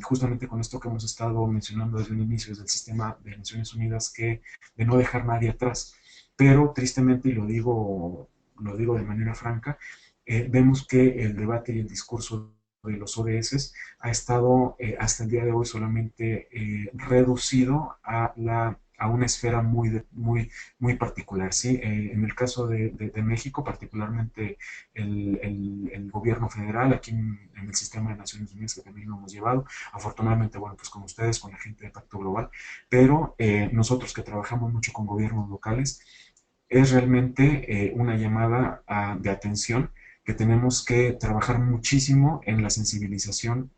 justamente con esto que hemos estado mencionando desde el inicio, desde el sistema de Naciones Unidas, que de no dejar nadie atrás, pero tristemente, y lo digo de manera franca, vemos que el debate y el discurso de los ODS ha estado hasta el día de hoy solamente reducido a una esfera muy particular, ¿sí? En el caso de México, particularmente el gobierno federal, aquí en el sistema de Naciones Unidas, que también lo hemos llevado, afortunadamente, bueno, pues con ustedes, con la gente de Pacto Global, pero nosotros que trabajamos mucho con gobiernos locales, es realmente una llamada de atención que tenemos que trabajar muchísimo en la sensibilización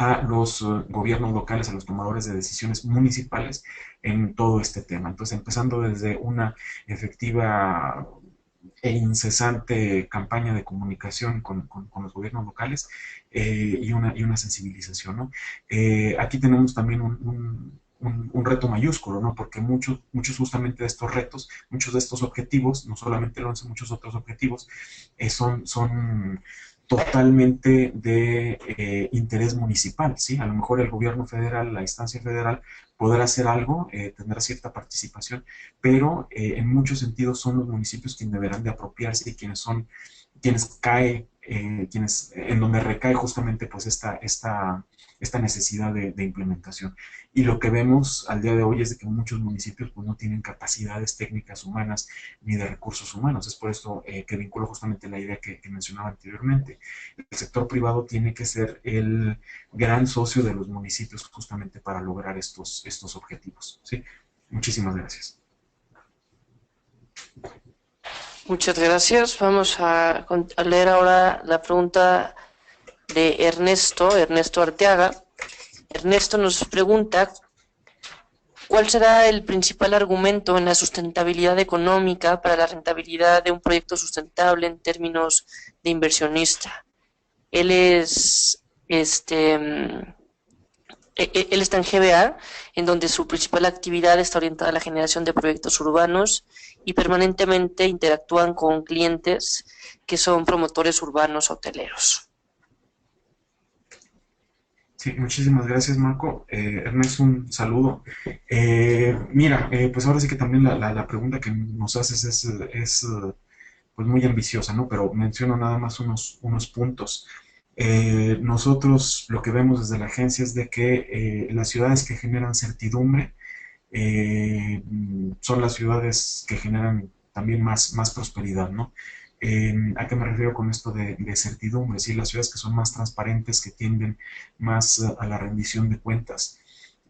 a los gobiernos locales, a los tomadores de decisiones municipales en todo este tema. Entonces, empezando desde una efectiva e incesante campaña de comunicación con los gobiernos locales y una sensibilización, ¿no? Aquí tenemos también un reto mayúsculo, ¿no? Porque muchos justamente de estos retos, muchos de estos objetivos, no solamente el 11, muchos otros objetivos, son totalmente de interés municipal, ¿sí? A lo mejor el gobierno federal, la instancia federal, podrá hacer algo, tendrá cierta participación, pero en muchos sentidos son los municipios quienes deberán de apropiarse y en donde recae justamente pues esta necesidad de implementación. Y lo que vemos al día de hoy es de que muchos municipios pues no tienen capacidades técnicas humanas ni de recursos humanos. Es por esto que vinculo justamente la idea que mencionaba anteriormente. El sector privado tiene que ser el gran socio de los municipios justamente para lograr estos objetivos, ¿sí? Muchísimas gracias. Muchas gracias. Vamos a leer ahora la pregunta de Ernesto Arteaga. Ernesto nos pregunta, ¿cuál será el principal argumento en la sustentabilidad económica para la rentabilidad de un proyecto sustentable en términos de inversionista? Él está en GBA, en donde su principal actividad está orientada a la generación de proyectos urbanos y permanentemente interactúan con clientes que son promotores urbanos hoteleros. Sí, muchísimas gracias, Marco. Ernesto, un saludo. Mira, pues ahora sí que también la pregunta que nos haces es pues muy ambiciosa, ¿no? Pero menciono nada más unos puntos. Nosotros lo que vemos desde la agencia es de que las ciudades que generan certidumbre son las ciudades que generan también más prosperidad, ¿no? ¿A qué me refiero con esto de certidumbre? Sí, las ciudades que son más transparentes, que tienden más a la rendición de cuentas,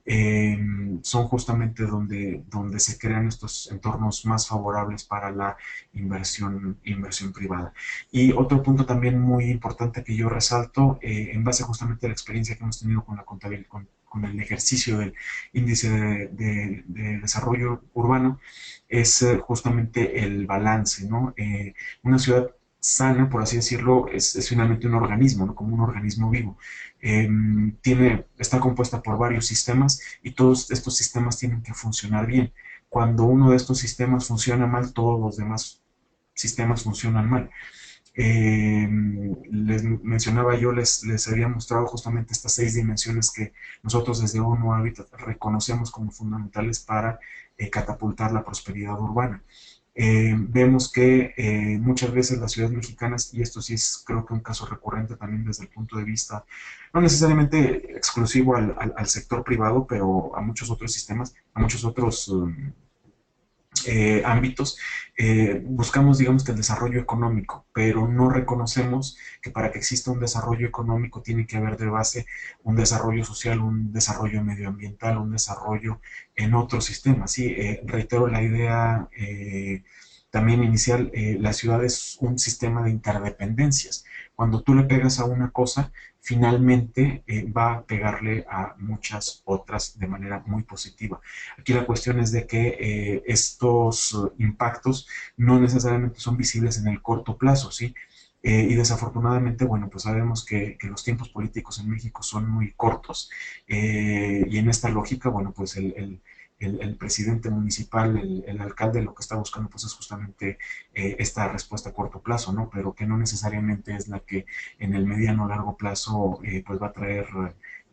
son justamente donde se crean estos entornos más favorables para la inversión privada. Y otro punto también muy importante que yo resalto, en base justamente a la experiencia que hemos tenido con la contabilidad, con el ejercicio del índice de desarrollo urbano, es justamente el balance, ¿no? Una ciudad sana, por así decirlo, es finalmente un organismo, ¿no? Como un organismo vivo. Está compuesta por varios sistemas y todos estos sistemas tienen que funcionar bien. Cuando uno de estos sistemas funciona mal, todos los demás sistemas funcionan mal. Les mencionaba yo, les había mostrado justamente estas 6 dimensiones que nosotros desde ONU Habitat reconocemos como fundamentales para catapultar la prosperidad urbana. Vemos que muchas veces las ciudades mexicanas, y esto sí es creo que un caso recurrente también desde el punto de vista, no necesariamente exclusivo al sector privado, pero a muchos otros sistemas, a muchos otros ámbitos, buscamos, digamos, que el desarrollo económico, pero no reconocemos que para que exista un desarrollo económico tiene que haber de base un desarrollo social, un desarrollo medioambiental, un desarrollo en otros sistemas. Sí, reitero la idea también inicial, la ciudad es un sistema de interdependencias. Cuando tú le pegas a una cosa, finalmente va a pegarle a muchas otras de manera muy positiva. Aquí la cuestión es de que estos impactos no necesariamente son visibles en el corto plazo, ¿sí? Y desafortunadamente, bueno, pues sabemos que los tiempos políticos en México son muy cortos y en esta lógica, bueno, pues el presidente municipal, el alcalde, lo que está buscando pues es justamente esta respuesta a corto plazo, ¿no? Pero que no necesariamente es la que en el mediano o largo plazo pues va a traer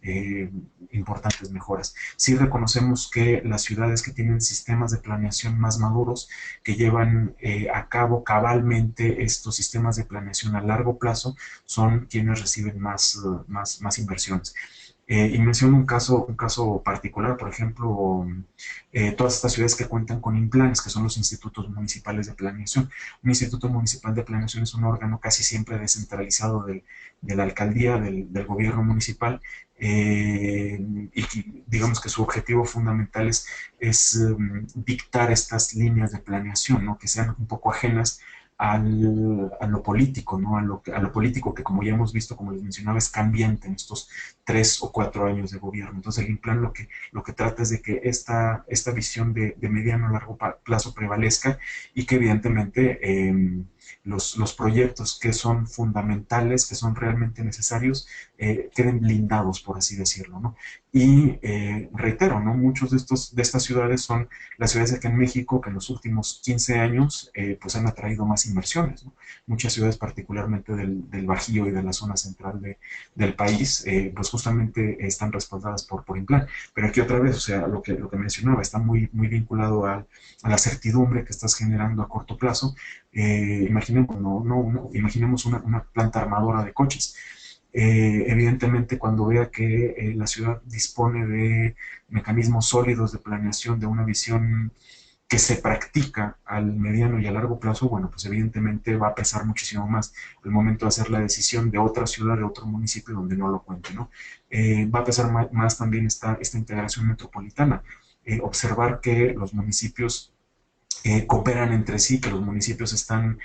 eh, importantes mejoras. Sí reconocemos que las ciudades que tienen sistemas de planeación más maduros, que llevan a cabo cabalmente estos sistemas de planeación a largo plazo, son quienes reciben más inversiones. Y menciono un caso particular, por ejemplo, todas estas ciudades que cuentan con INPLANES, que son los institutos municipales de planeación. Un instituto municipal de planeación es un órgano casi siempre descentralizado de la alcaldía, del gobierno municipal, y digamos que su objetivo fundamental es dictar estas líneas de planeación, ¿no? Que sean un poco ajenas a lo político, ¿no? A lo político que, como ya hemos visto, como les mencionaba, es cambiante en estos 3 o 4 años de gobierno. Entonces el plan lo que trata es de que esta visión de mediano a largo plazo prevalezca y que evidentemente los proyectos que son fundamentales, que son realmente necesarios, queden blindados, por así decirlo, ¿no? Y reitero, ¿no? Muchos de estas ciudades son las ciudades aquí en México que en los últimos 15 años pues han atraído más inversiones, ¿no? Muchas ciudades, particularmente del Bajío y de la zona central del país, pues justamente están respaldadas por Implan. Pero aquí otra vez, o sea, lo que mencionaba, está muy vinculado a la certidumbre que estás generando a corto plazo. Imaginemos, imaginemos una planta armadora de coches. Evidentemente, cuando vea que la ciudad dispone de mecanismos sólidos de planeación, de una visión que se practica al mediano y a largo plazo, bueno, pues evidentemente va a pesar muchísimo más el momento de hacer la decisión de otra ciudad, de otro municipio donde no lo cuente, ¿no? Va a pesar más también esta integración metropolitana. Observar que los municipios cooperan entre sí, que los municipios están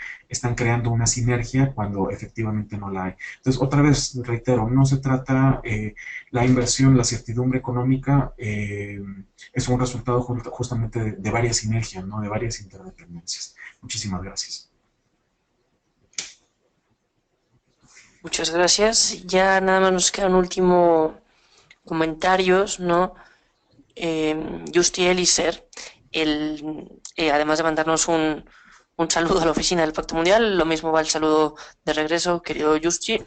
creando una sinergia cuando efectivamente no la hay. Entonces, otra vez, reitero, no se trata, la inversión, la certidumbre económica es un resultado justamente de varias sinergias, ¿no? De varias interdependencias. Muchísimas gracias. Muchas gracias. Ya nada más nos quedan último comentarios, ¿no? Justi Elicer, además de mandarnos un saludo a la oficina del Pacto Mundial, lo mismo va el saludo de regreso, querido Justi.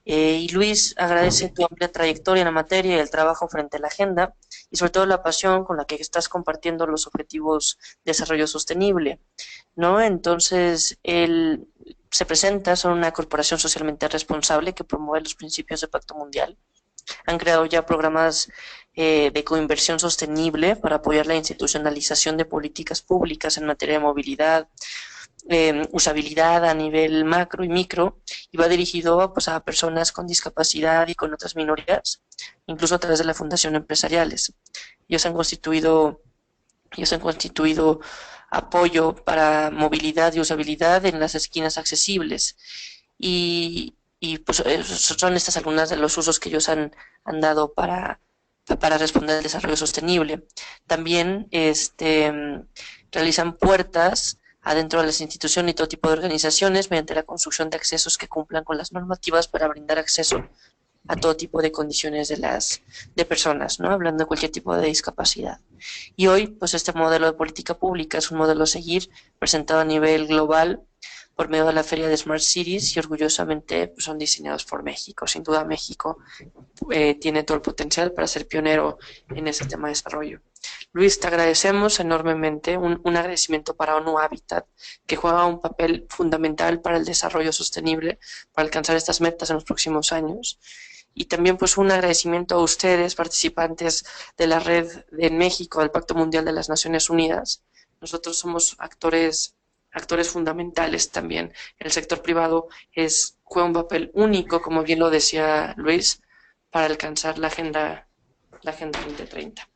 Y Luis agradece tu amplia trayectoria en la materia y el trabajo frente a la agenda, y sobre todo la pasión con la que estás compartiendo los objetivos de desarrollo sostenible, ¿no? Entonces, él se presenta, son una corporación socialmente responsable que promueve los principios del Pacto Mundial. Han creado ya programas de coinversión sostenible para apoyar la institucionalización de políticas públicas en materia de movilidad, usabilidad a nivel macro y micro, y va dirigido pues, a personas con discapacidad y con otras minorías, incluso a través de la Fundación Empresariales. Ellos han constituido apoyo para movilidad y usabilidad en las esquinas accesibles. Y pues son estas algunas de los usos que ellos han dado para responder al desarrollo sostenible. También realizan puertas adentro de las instituciones y todo tipo de organizaciones mediante la construcción de accesos que cumplan con las normativas para brindar acceso a todo tipo de condiciones de personas, ¿no? Hablando de cualquier tipo de discapacidad. Y hoy, pues este modelo de política pública es un modelo a seguir presentado a nivel global por medio de la Feria de Smart Cities y orgullosamente pues, son diseñados por México. Sin duda México tiene todo el potencial para ser pionero en ese tema de desarrollo. Luis, te agradecemos enormemente, un agradecimiento para ONU Habitat, que juega un papel fundamental para el desarrollo sostenible, para alcanzar estas metas en los próximos años. Y también pues un agradecimiento a ustedes, participantes de la red de México, del Pacto Mundial de las Naciones Unidas. Nosotros somos actores fundamentales también. El sector privado juega un papel único, como bien lo decía Luis, para alcanzar la Agenda 2030.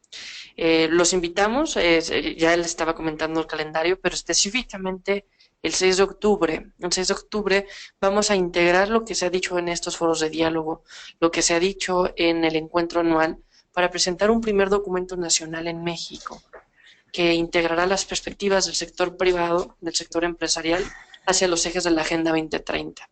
Los invitamos, ya les estaba comentando el calendario, pero específicamente el 6 de octubre. El 6 de octubre vamos a integrar lo que se ha dicho en estos foros de diálogo, lo que se ha dicho en el encuentro anual, para presentar un primer documento nacional en México, que integrará las perspectivas del sector privado, del sector empresarial, hacia los ejes de la Agenda 2030.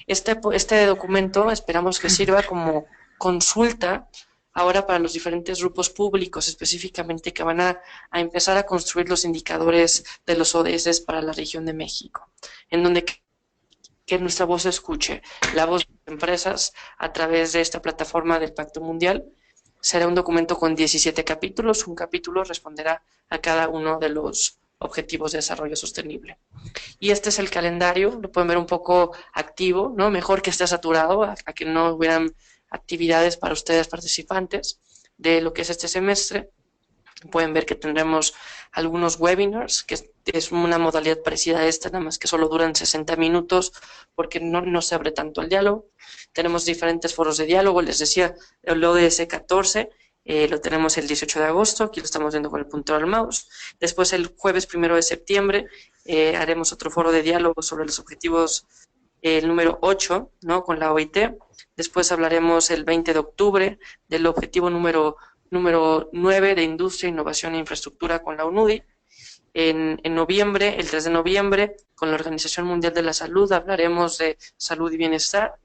Este documento esperamos que sirva como consulta ahora para los diferentes grupos públicos, específicamente que van a empezar a construir los indicadores de los ODS para la región de México, en donde que nuestra voz se escuche, la voz de las empresas a través de esta plataforma del Pacto Mundial. Será un documento con 17 capítulos, un capítulo responderá a cada uno de los objetivos de desarrollo sostenible. Y este es el calendario, lo pueden ver un poco activo, ¿no? Mejor que esté saturado, a que no hubieran actividades para ustedes participantes de lo que es este semestre. Pueden ver que tendremos algunos webinars, que es una modalidad parecida a esta, nada más que solo duran 60 minutos porque no se abre tanto el diálogo. Tenemos diferentes foros de diálogo, les decía, el ODS 14, lo tenemos el 18 de agosto, aquí lo estamos viendo con el puntero al mouse. Después el jueves 1 de septiembre haremos otro foro de diálogo sobre los objetivos, el número 8, ¿no?, con la OIT. Después hablaremos el 20 de octubre del objetivo número 9 de Industria, Innovación e Infraestructura con la UNUDI. En noviembre, el 3 de noviembre, con la Organización Mundial de la Salud, hablaremos de salud y bienestar.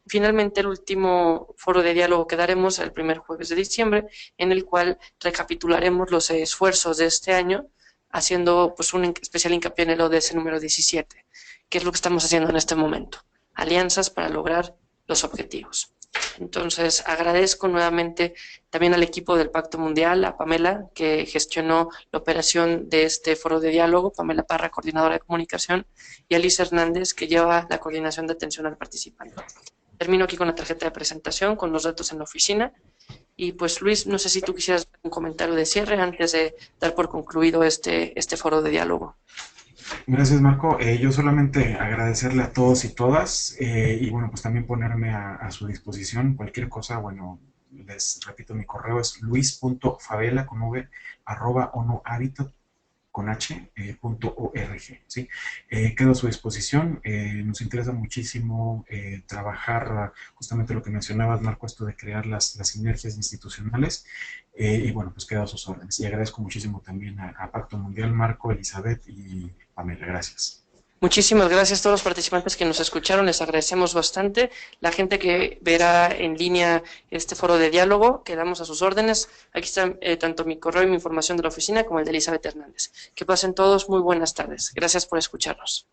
Finalmente, el último foro de diálogo que daremos el primer jueves de diciembre, en el cual recapitularemos los esfuerzos de este año, haciendo pues un especial hincapié en el ODS número 17, que es lo que estamos haciendo en este momento, alianzas para lograr los objetivos. Entonces, agradezco nuevamente también al equipo del Pacto Mundial, a Pamela, que gestionó la operación de este foro de diálogo, Pamela Parra, coordinadora de comunicación, y a Liz Hernández, que lleva la coordinación de atención al participante. Termino aquí con la tarjeta de presentación, con los datos en la oficina. Y pues, Luis, no sé si tú quisieras un comentario de cierre antes de dar por concluido este foro de diálogo. Gracias, Marco. Yo solamente agradecerle a todos y todas y bueno, pues también ponerme a su disposición. Cualquier cosa, bueno, les repito, mi correo es luis.favela con v @onuhabitat con h.org, ¿sí? Quedo a su disposición. Nos interesa muchísimo trabajar justamente lo que mencionabas, Marco, esto de crear las sinergias institucionales, y bueno, pues quedo a sus órdenes. Y agradezco muchísimo también a Pacto Mundial, Marco, Elizabeth y Pamela. Gracias. Muchísimas gracias a todos los participantes que nos escucharon, les agradecemos bastante. La gente que verá en línea este foro de diálogo, quedamos a sus órdenes. Aquí está tanto mi correo y mi información de la oficina como el de Elizabeth Hernández. Que pasen todos muy buenas tardes. Gracias por escucharnos.